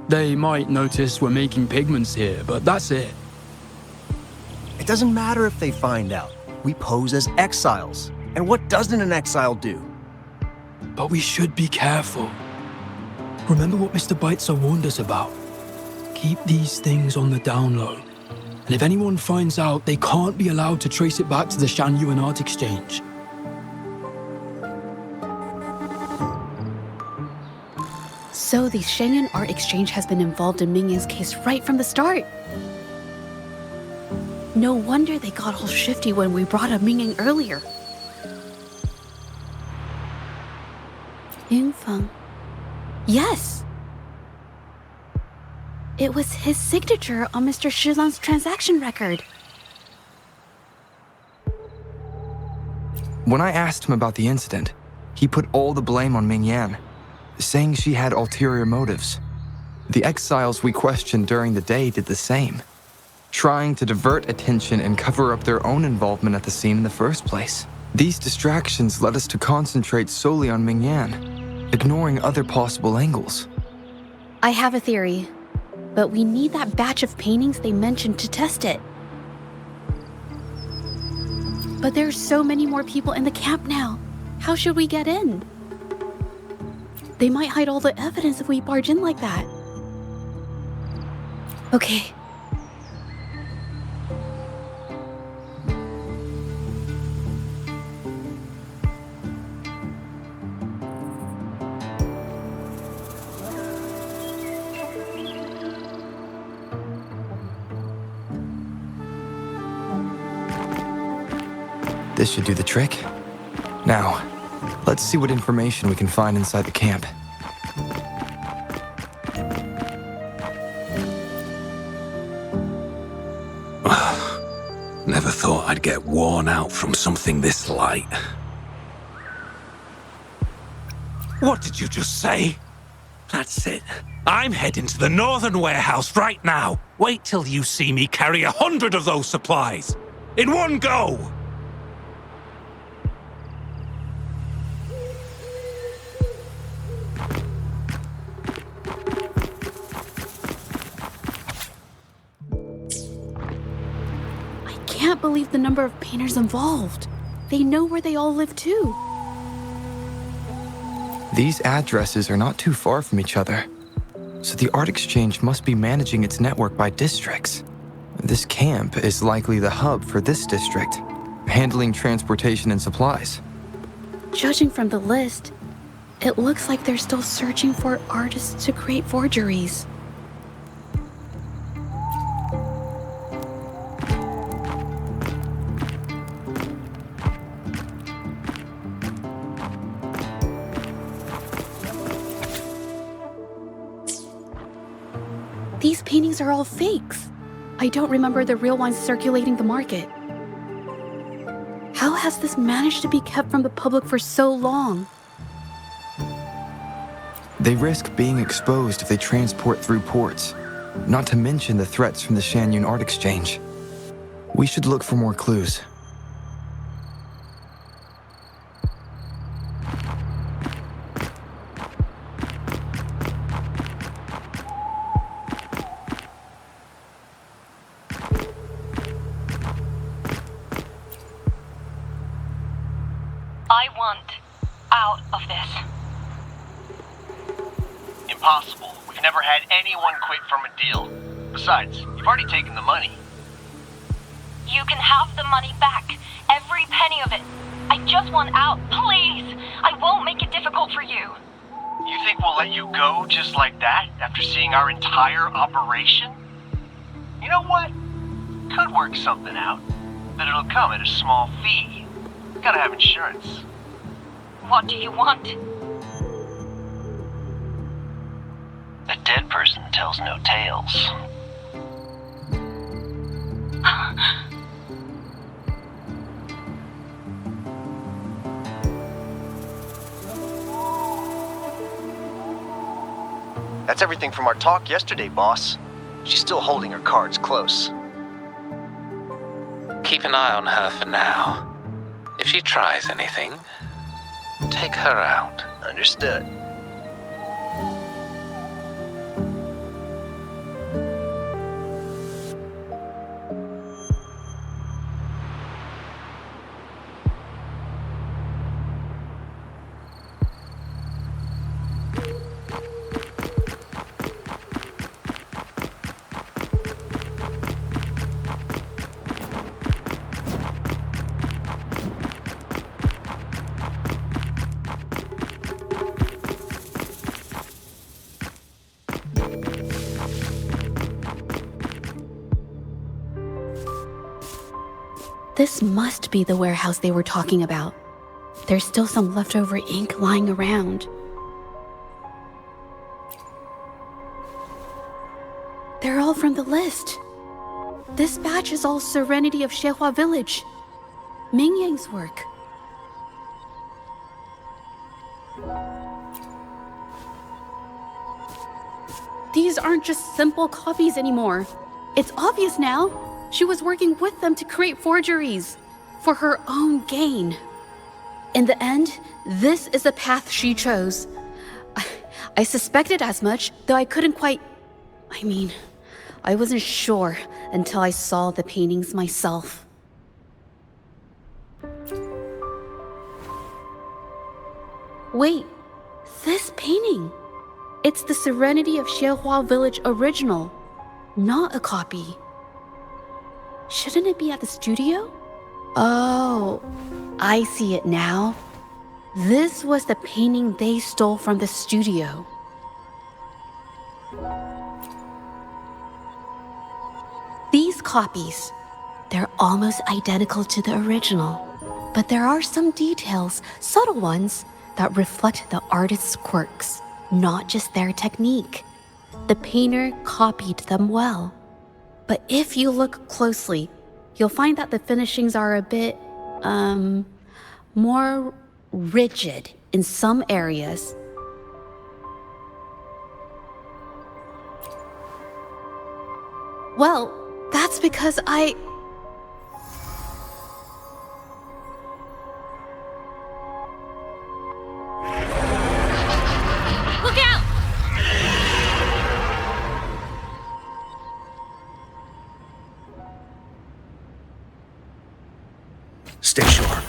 They might notice we're making pigments here, but that's it. It doesn't matter if they find out. We pose as exiles. And what doesn't an exile do? But we should be careful. Remember what Mr. Beitzer warned us about. Keep these things on the down low. And if anyone finds out, they can't be allowed to trace it back to the Shanyuan Art Exchange. So the Shanyuan Art Exchange has been involved in Mingyan's case right from the start. No wonder they got all shifty when we brought up Mingyan earlier. Yingfeng. Yes! It was his signature on Mr. Shilan's transaction record. When I asked him about the incident, he put all the blame on Mingyan, saying she had ulterior motives. The exiles we questioned during the day did the same, trying to divert attention and cover up their own involvement at the scene in the first place. These distractions led us to concentrate solely on Mingyan, ignoring other possible angles. I have a theory, but we need that batch of paintings they mentioned to test it. But there's so many more people in the camp now. How should we get in? They might hide all the evidence if we barge in like that. Okay. This should do the trick. Now, let's see what information we can find inside the camp. Never thought I'd get worn out from something this light. What did you just say? That's it. I'm heading to the northern warehouse right now. Wait till you see me carry 100 of those supplies. In one go! I can't believe the number of painters involved. They know where they all live too. These addresses are not too far from each other, so the Art Exchange must be managing its network by districts. This camp is likely the hub for this district, handling transportation and supplies. Judging from the list, it looks like they're still searching for artists to create forgeries. These paintings are all fakes. I don't remember the real ones circulating the market. How has this managed to be kept from the public for so long? They risk being exposed if they transport through ports, not to mention the threats from the Shanyuan Art Exchange. We should look for more clues. I want out of this. Impossible. We've never had anyone quit from a deal. Besides, you've already taken the money. You can have the money back. Every penny of it. I just want out, please. I won't make it difficult for you. You think we'll let you go just like that after seeing our entire operation? You know what? Could work something out, but it'll come at a small fee. Gotta have insurance. What do you want? A dead person tells no tales. That's everything from our talk yesterday, boss. She's still holding her cards close. Keep an eye on her for now. If she tries anything, take her out. Understood. This must be the warehouse they were talking about. There's still some leftover ink lying around. They're all from the list. This batch is all Serenity of Zhehua Village. Ming Yang's work. These aren't just simple copies anymore. It's obvious now. She was working with them to create forgeries for her own gain. In the end, this is the path she chose. I suspected as much, though I couldn't quite... I wasn't sure until I saw the paintings myself. Wait, this painting. It's the Serenity of Zhehua Village original, not a copy. Shouldn't it be at the studio? Oh, I see it now. This was the painting they stole from the studio. These copies, they're almost identical to the original, but there are some details, subtle ones, that reflect the artist's quirks, not just their technique. The painter copied them well. But if you look closely, you'll find that the finishings are a bit, more rigid in some areas. Well, that's because Look out! Stay sharp.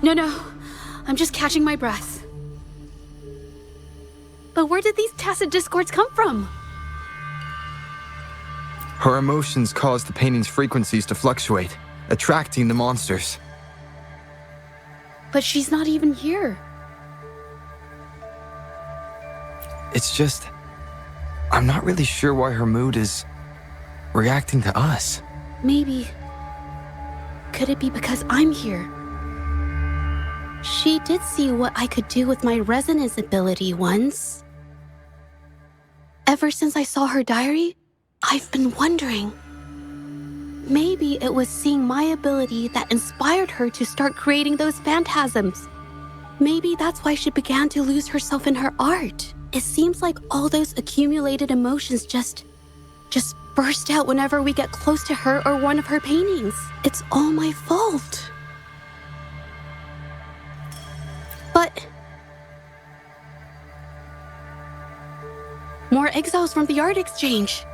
No. I'm just catching my breath. But where did these tacit discords come from? Her emotions caused the painting's frequencies to fluctuate, attracting the monsters. But she's not even here. It's just... I'm not really sure why her mood is reacting to us. Maybe. Could it be because I'm here? She did see what I could do with my resonance ability once. Ever since I saw her diary, I've been wondering. Maybe it was seeing my ability that inspired her to start creating those phantasms. Maybe that's why she began to lose herself in her art. It seems like all those accumulated emotions just burst out whenever we get close to her or one of her paintings. It's all my fault. But... more exiles from the art exchange.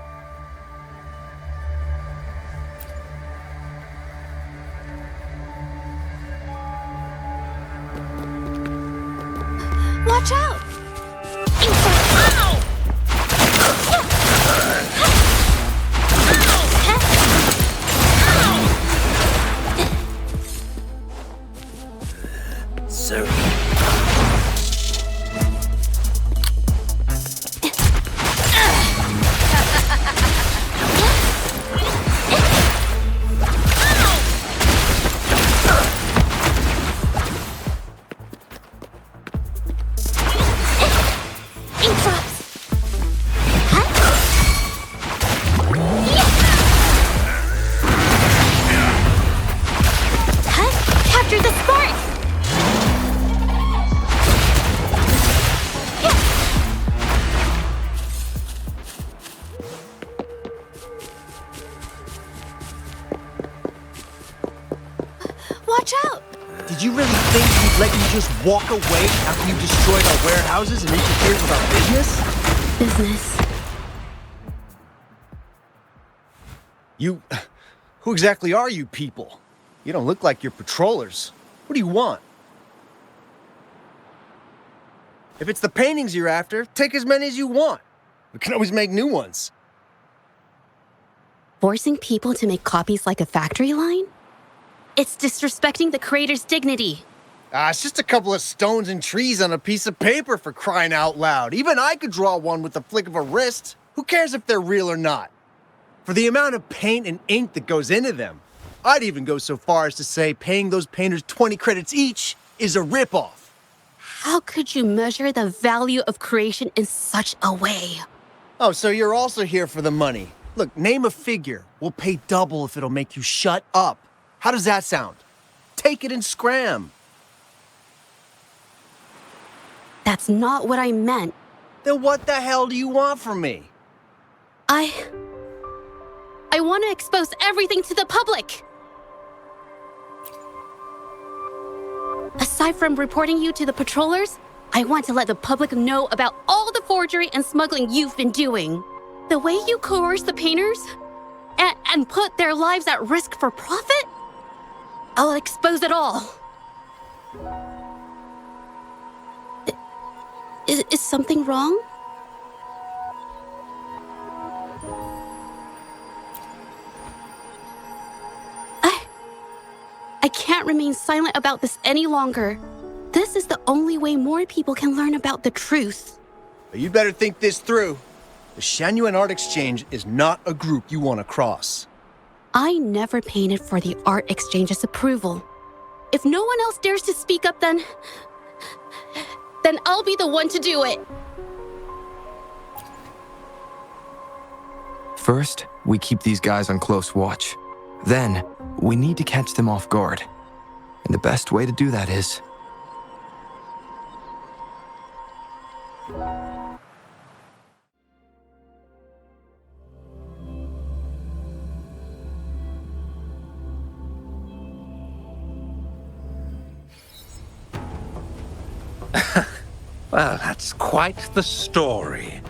Watch out! Sorry. Capture let you just walk away after you destroyed our warehouses and interfered with our business? Business. Who exactly are you people? You don't look like you're patrollers. What do you want? If it's the paintings you're after, take as many as you want. We can always make new ones. Forcing people to make copies like a factory line? It's disrespecting the creator's dignity. It's just a couple of stones and trees on a piece of paper, for crying out loud. Even I could draw one with the flick of a wrist. Who cares if they're real or not? For the amount of paint and ink that goes into them, I'd even go so far as to say paying those painters 20 credits each is a ripoff. How could you measure the value of creation in such a way? Oh, so you're also here for the money. Look, name a figure. We'll pay double if it'll make you shut up. How does that sound? Take it and scram. That's not what I meant. Then what the hell do you want from me? I want to expose everything to the public. Aside from reporting you to the patrollers, I want to let the public know about all the forgery and smuggling you've been doing. The way you coerce the painters and put their lives at risk for profit? I'll expose it all. Is something wrong? I can't remain silent about this any longer. This is the only way more people can learn about the truth. You better think this through. The Shanyuan Art Exchange is not a group you want to cross. I never painted for the Art Exchange's approval. If no one else dares to speak up, then I'll be the one to do it. First, we keep these guys on close watch. Then, we need to catch them off guard. And the best way to do that is... Well, that's quite the story.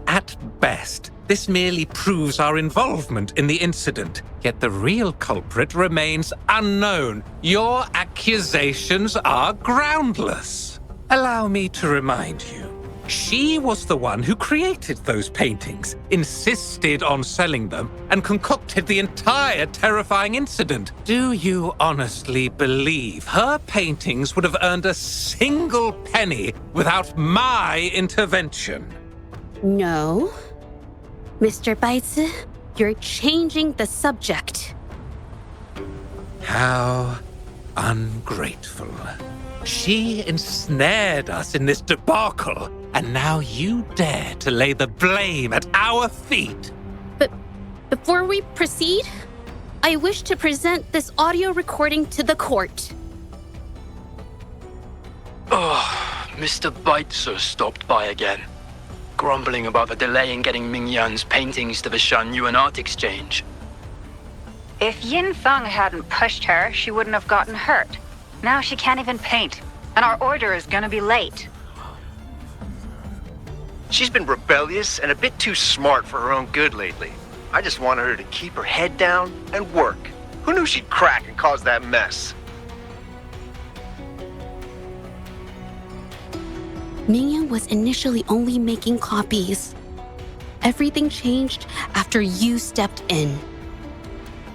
At best, this merely proves our involvement in the incident, yet the real culprit remains unknown. Your accusations are groundless. Allow me to remind you, she was the one who created those paintings, insisted on selling them, and concocted the entire terrifying incident. Do you honestly believe her paintings would have earned a single penny without my intervention? No. Mr. Baitsu, you're changing the subject. How ungrateful. She ensnared us in this debacle, and now you dare to lay the blame at our feet. But before we proceed, I wish to present this audio recording to the court. Oh, Mr. Baitsu stopped by again, grumbling about the delay in getting Mingyan's paintings to the Shanyuan Art Exchange. If Yin Feng hadn't pushed her, she wouldn't have gotten hurt. Now she can't even paint, and our order is gonna be late. She's been rebellious and a bit too smart for her own good lately. I just wanted her to keep her head down and work. Who knew she'd crack and cause that mess? Mingyan was initially only making copies. Everything changed after you stepped in.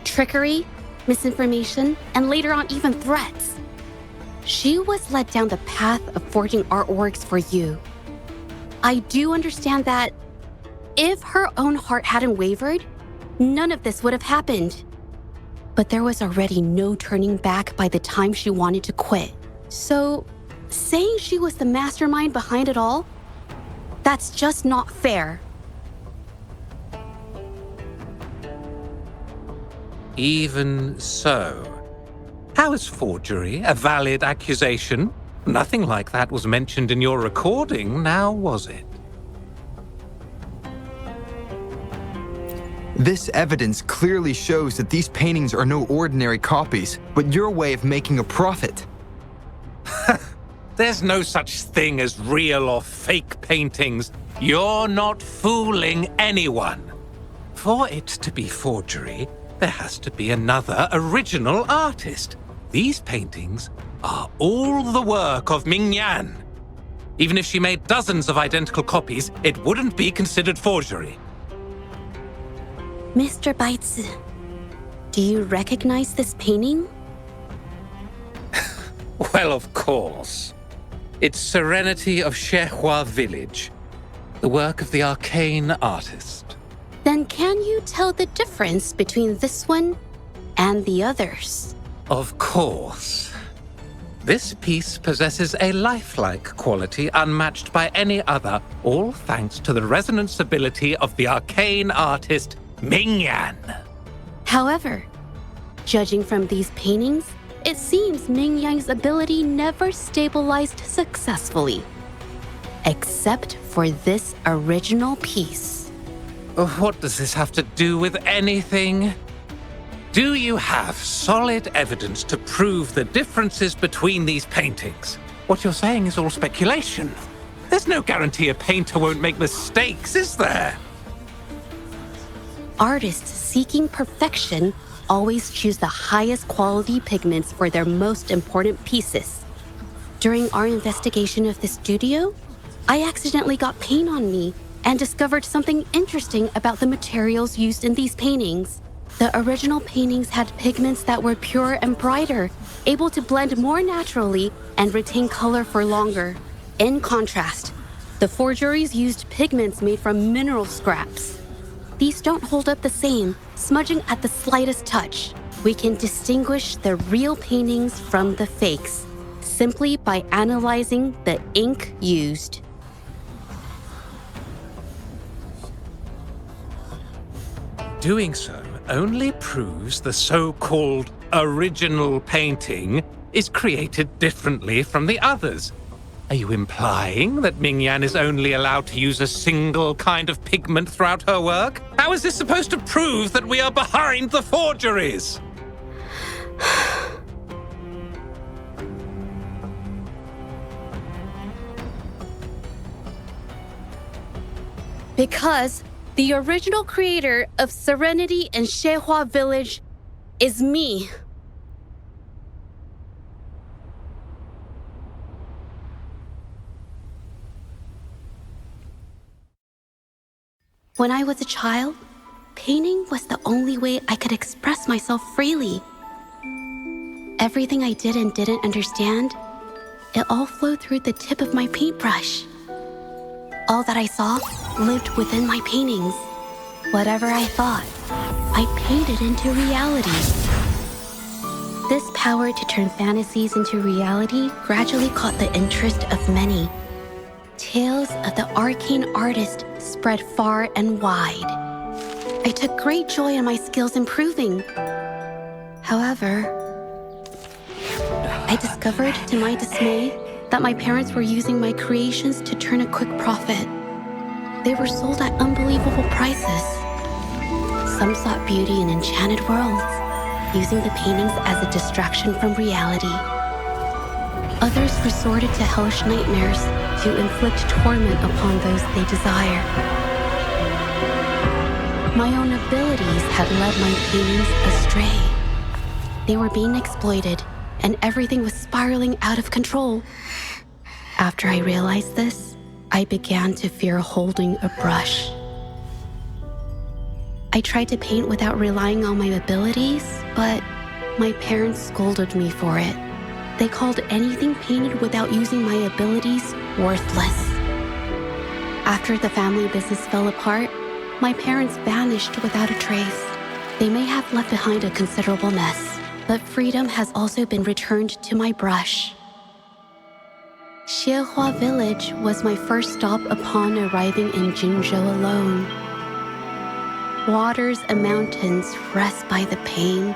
Trickery, misinformation, and later on even threats. She was led down the path of forging artworks for you. I do understand that if her own heart hadn't wavered, none of this would have happened. But there was already no turning back by the time she wanted to quit. So, saying she was the mastermind behind it all, that's just not fair. Even so, how is forgery a valid accusation? Nothing like that was mentioned in your recording, now was it? This evidence clearly shows that these paintings are no ordinary copies, but your way of making a profit. There's no such thing as real or fake paintings. You're not fooling anyone. For it to be forgery, there has to be another original artist. These paintings are all the work of Ming Yan. Even if she made dozens of identical copies, it wouldn't be considered forgery. Mr. Baitsu, do you recognize this painting? Well, of course. It's Serenity of Zhehua Village, the work of the arcane artist. Then can you tell the difference between this one and the others? Of course. This piece possesses a lifelike quality unmatched by any other, all thanks to the resonance ability of the arcane artist Ming Yan. However, judging from these paintings, it seems Ming Yan's ability never stabilized successfully. Except for this original piece. What does this have to do with anything? Do you have solid evidence to prove the differences between these paintings? What you're saying is all speculation. There's no guarantee a painter won't make mistakes, is there? Artists seeking perfection always choose the highest quality pigments for their most important pieces. During our investigation of the studio, I accidentally got paint on me and discovered something interesting about the materials used in these paintings. The original paintings had pigments that were pure and brighter, able to blend more naturally and retain color for longer. In contrast, the forgeries used pigments made from mineral scraps. These don't hold up the same, smudging at the slightest touch. We can distinguish the real paintings from the fakes simply by analyzing the ink used. Doing so only proves the so-called original painting is created differently from the others. Are you implying that Ming Yan is only allowed to use a single kind of pigment throughout her work? How is this supposed to prove that we are behind the forgeries? Because the original creator of Serenity and Zhehua Village is me. When I was a child, painting was the only way I could express myself freely. Everything I did and didn't understand, it all flowed through the tip of my paintbrush. All that I saw lived within my paintings. Whatever I thought, I painted into reality. This power to turn fantasies into reality gradually caught the interest of many. Tales of the arcane artist spread far and wide. I took great joy in my skills improving. However, I discovered to my dismay that my parents were using my creations to turn a quick profit. They were sold at unbelievable prices. Some sought beauty in enchanted worlds, using the paintings as a distraction from reality. Others resorted to hellish nightmares to inflict torment upon those they desire. My own abilities had led my paintings astray. They were being exploited, and everything was spiraling out of control. After I realized this, I began to fear holding a brush. I tried to paint without relying on my abilities, but my parents scolded me for it. They called anything painted without using my abilities worthless. After the family business fell apart, my parents vanished without a trace. They may have left behind a considerable mess, but freedom has also been returned to my brush. Zhehua Village was my first stop upon arriving in Jinzhou alone. Waters and mountains rest by the pain.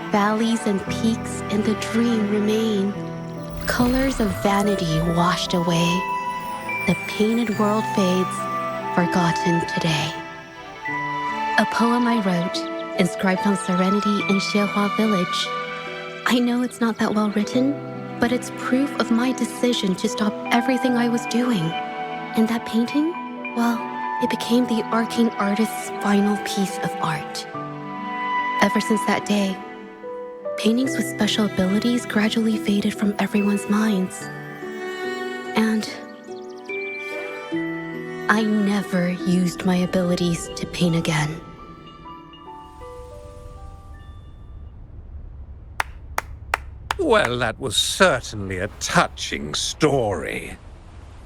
Valleys and peaks in the dream remain. Colors of vanity washed away. The painted world fades, forgotten today. A poem I wrote, inscribed on Serenity in Zhehua Village. I know it's not that well written, but it's proof of my decision to stop everything I was doing. And that painting, well, it became the arcane artist's final piece of art. Ever since that day, paintings with special abilities gradually faded from everyone's minds. And I never used my abilities to paint again. Well, that was certainly a touching story.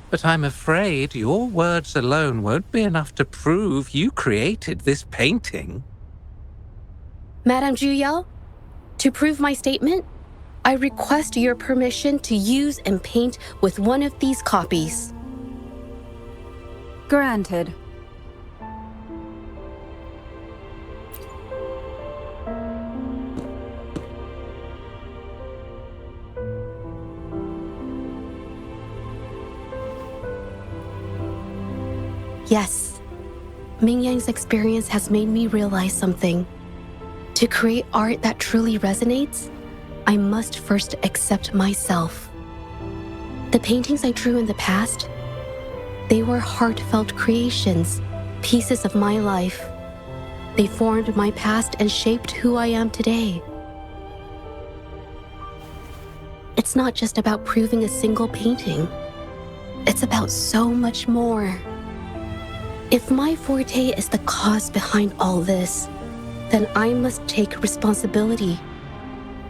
But I'm afraid your words alone won't be enough to prove you created this painting. Madame Juyao, to prove my statement, I request your permission to use and paint with one of these copies. Granted. Yes, Ming Yang's experience has made me realize something. To create art that truly resonates, I must first accept myself. The paintings I drew in the past, they were heartfelt creations, pieces of my life. They formed my past and shaped who I am today. It's not just about proving a single painting. It's about so much more. If my forte is the cause behind all this, then I must take responsibility.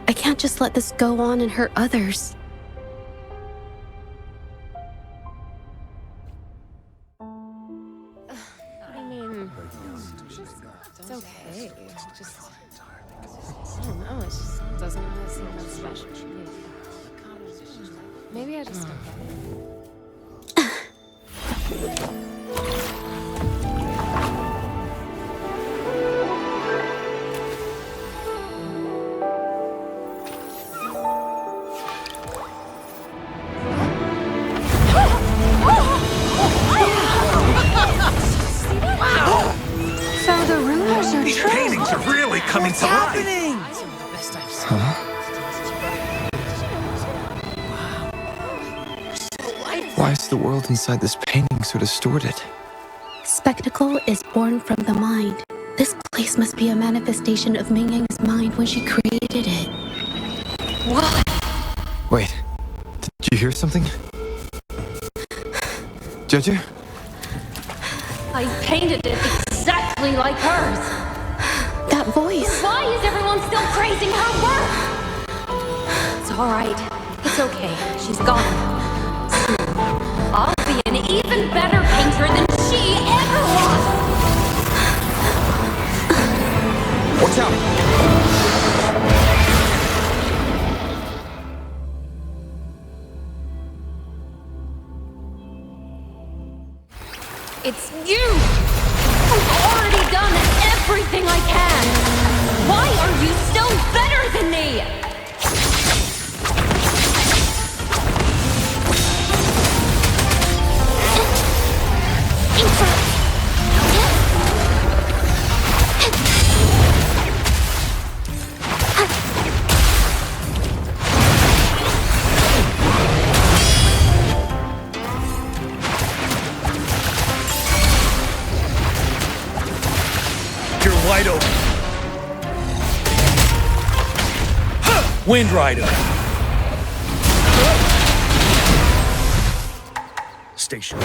I can't just let this go on and hurt others. I mean, it's okay. It's just, I don't know, it just doesn't really seem that special to me. Maybe I just don't get it. These paintings are really coming to life. Why is the world inside this painting so distorted? Spectacle is born from the mind. This place must be a manifestation of Ming Yang's mind when she created it. What? Wait, did you hear something? Zhezhi? I painted it exactly like hers. That voice. Why is everyone still praising her work? It's all right. It's okay. She's gone. Soon, I'll be an even better painter than she ever was. Watch out! It's you! I've already done everything I can! Why are you still better than me? Wide open. Wind Rider. Station.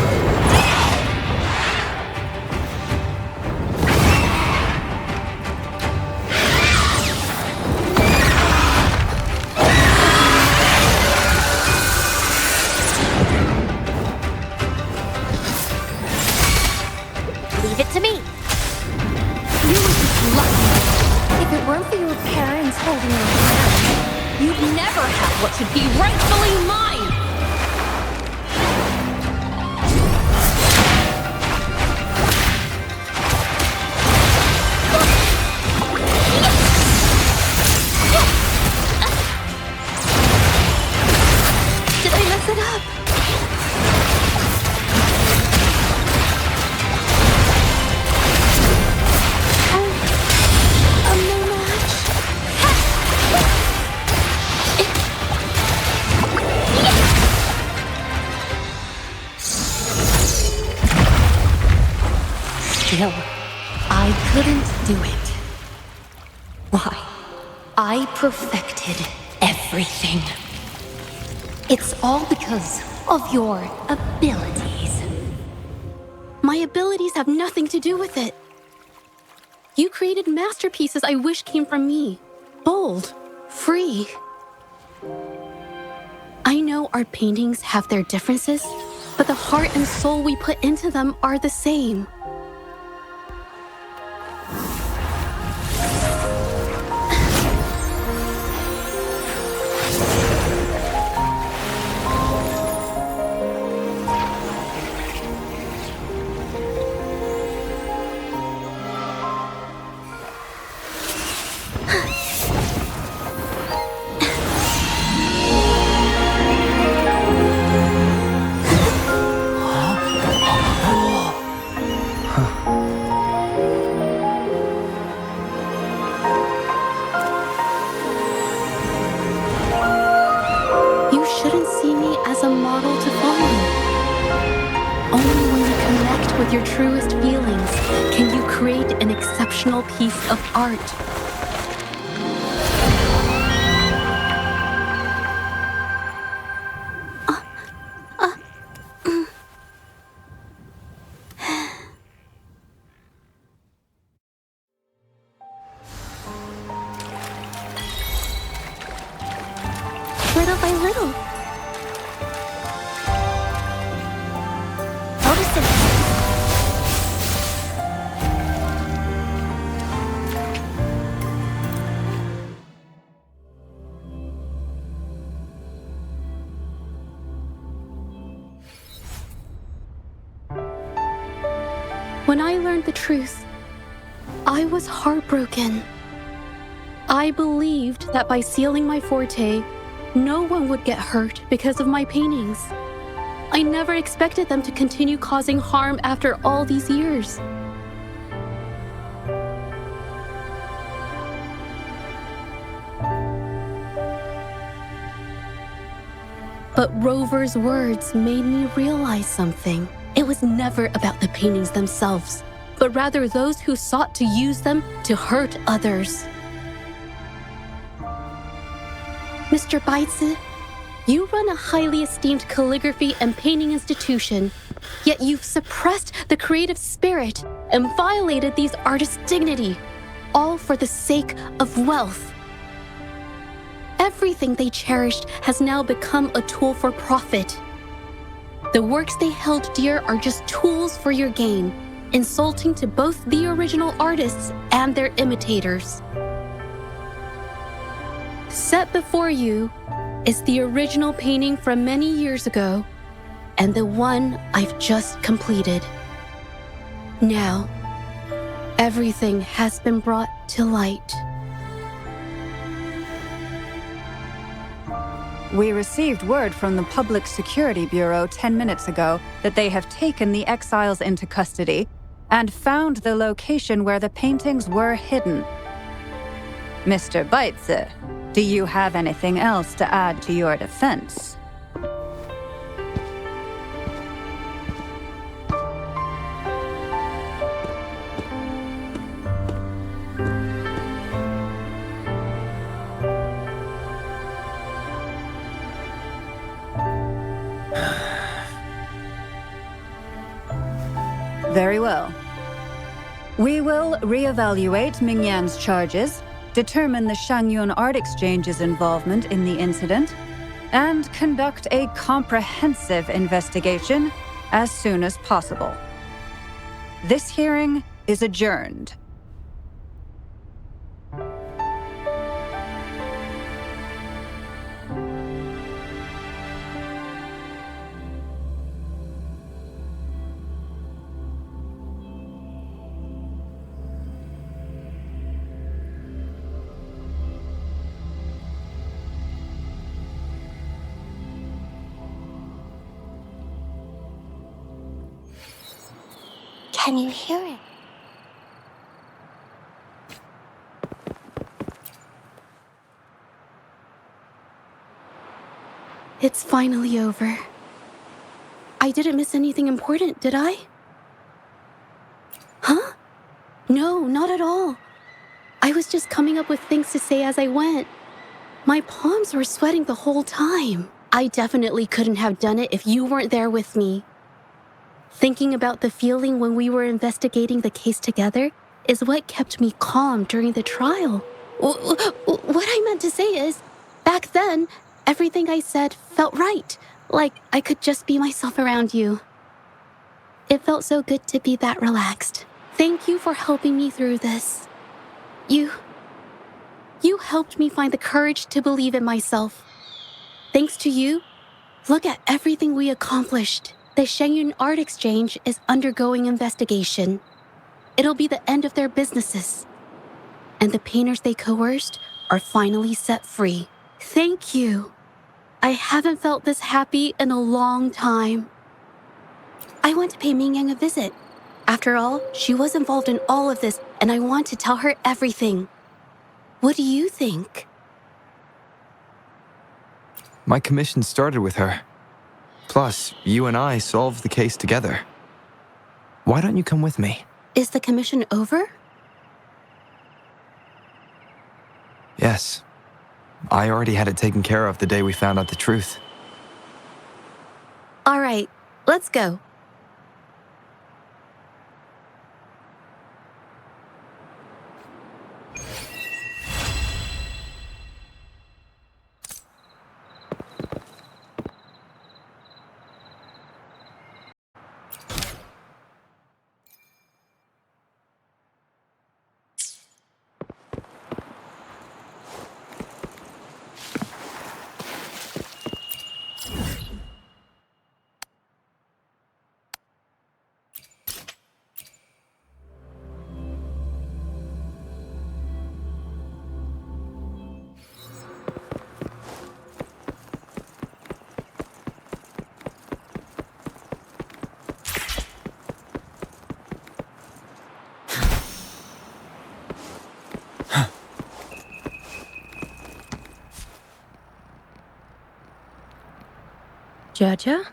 Leave it to me. You were just lucky. If it weren't for your parents holding your hand, you'd never have what should be rightfully mine. Did I mess it up? still, I couldn't do it. Why? I perfected everything. It's all because of your abilities. My abilities have nothing to do with it. You created masterpieces I wish came from me. Bold, free. I know our paintings have their differences, but the heart and soul we put into them are the same. You shouldn't see me as a model to follow. Only when you connect with your truest feelings can you create an exceptional piece of art. Little by little. Notice it. When I learned the truth, I was heartbroken. I believed that by sealing my forte, no one would get hurt because of my paintings. I never expected them to continue causing harm after all these years. But Rover's words made me realize something. It was never about the paintings themselves, but rather those who sought to use them to hurt others. Mr. Baitsu, you run a highly esteemed calligraphy and painting institution, yet you've suppressed the creative spirit and violated these artists' dignity, all for the sake of wealth. Everything they cherished has now become a tool for profit. The works they held dear are just tools for your gain, insulting to both the original artists and their imitators. Set before you is the original painting from many years ago and the one I've just completed. Now, everything has been brought to light. We received word from the Public Security Bureau 10 minutes ago that they have taken the exiles into custody and found the location where the paintings were hidden. Mr. Baitsu, do you have anything else to add to your defense? Very well. We will reevaluate Mingyan's charges, determine the Shangyun Art Exchange's involvement in the incident, and conduct a comprehensive investigation as soon as possible. This hearing is adjourned. Can you hear it? It's finally over. I didn't miss anything important, did I? Huh? No, not at all. I was just coming up with things to say as I went. My palms were sweating the whole time. I definitely couldn't have done it if you weren't there with me. Thinking about the feeling when we were investigating the case together is what kept me calm during the trial. What I meant to say is, back then, everything I said felt right, like I could just be myself around you. It felt so good to be that relaxed. Thank you for helping me through this. You helped me find the courage to believe in myself. Thanks to you, look at everything we accomplished. The Shenyun Art Exchange is undergoing investigation. It'll be the end of their businesses. And the painters they coerced are finally set free. Thank you. I haven't felt this happy in a long time. I want to pay Mingyang a visit. After all, she was involved in all of this, and I want to tell her everything. What do you think? My commission started with her. Plus, you and I solved the case together. Why don't you come with me? Is the commission over? Yes. I already had it taken care of the day we found out the truth. All right, let's go. Zhezhi?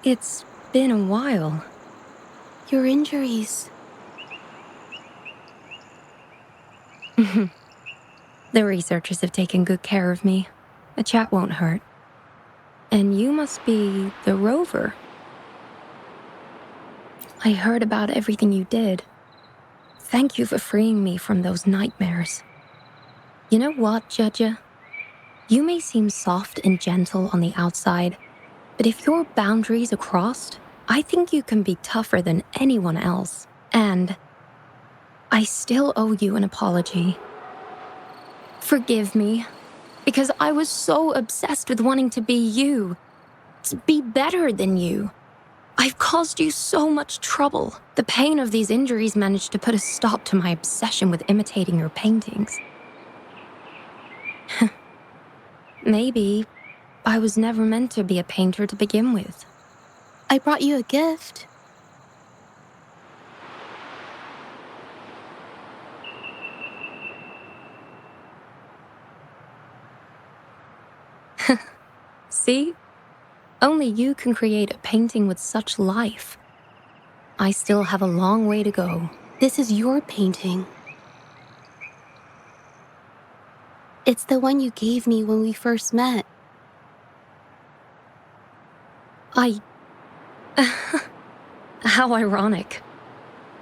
It's been a while. Your injuries. The researchers have taken good care of me. A chat won't hurt. And you must be the rover. I heard about everything you did. Thank you for freeing me from those nightmares. You know what, Zhezhi? You may seem soft and gentle on the outside, but if your boundaries are crossed, I think you can be tougher than anyone else. And I still owe you an apology. Forgive me, because I was so obsessed with wanting to be you, to be better than you. I've caused you so much trouble. The pain of these injuries managed to put a stop to my obsession with imitating your paintings. Maybe I was never meant to be a painter to begin with. I brought you a gift. See? Only you can create a painting with such life. I still have a long way to go. This is your painting. It's the one you gave me when we first met. How ironic.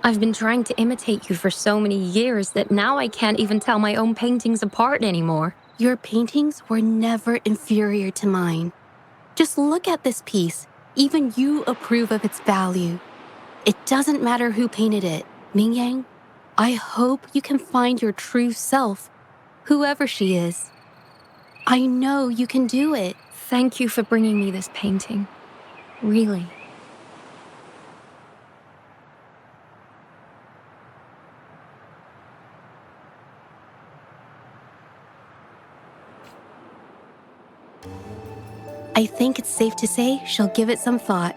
I've been trying to imitate you for so many years that now I can't even tell my own paintings apart anymore. Your paintings were never inferior to mine. Just look at this piece. Even you approve of its value. It doesn't matter who painted it. Mingyang, I hope you can find your true self, whoever she is. I know you can do it. Thank you for bringing me this painting. Really. I think it's safe to say she'll give it some thought.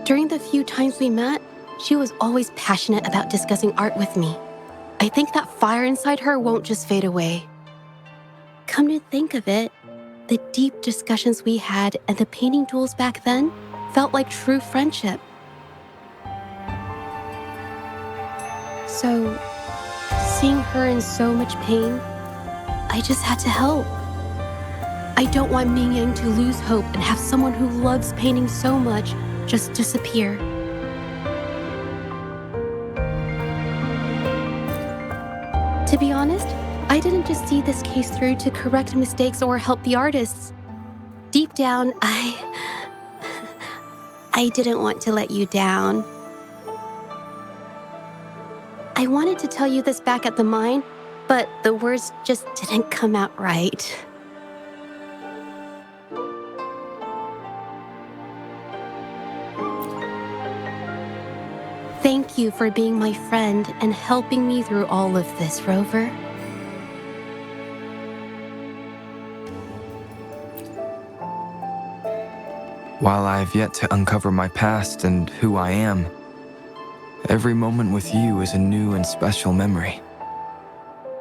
During the few times we met, she was always passionate about discussing art with me. I think that fire inside her won't just fade away. Come to think of it, the deep discussions we had and the painting duels back then felt like true friendship. So, seeing her in so much pain, I just had to help. I don't want Ming Yang to lose hope and have someone who loves painting so much just disappear. To be honest, I didn't just see this case through to correct mistakes or help the artists. Deep down, I didn't want to let you down. I wanted to tell you this back at the mine, but the words just didn't come out right. Thank you for being my friend and helping me through all of this, Rover. While I have yet to uncover my past and who I am, every moment with you is a new and special memory.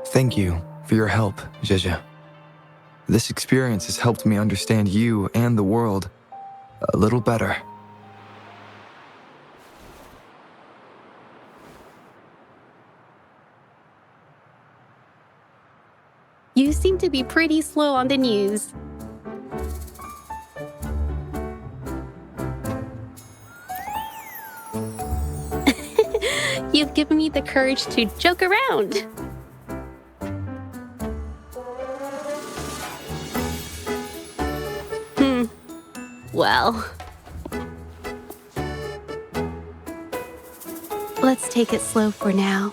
Thank you for your help, Zhezhi. This experience has helped me understand you and the world a little better. You seem to be pretty slow on the news. You've given me the courage to joke around. Well, let's take it slow for now.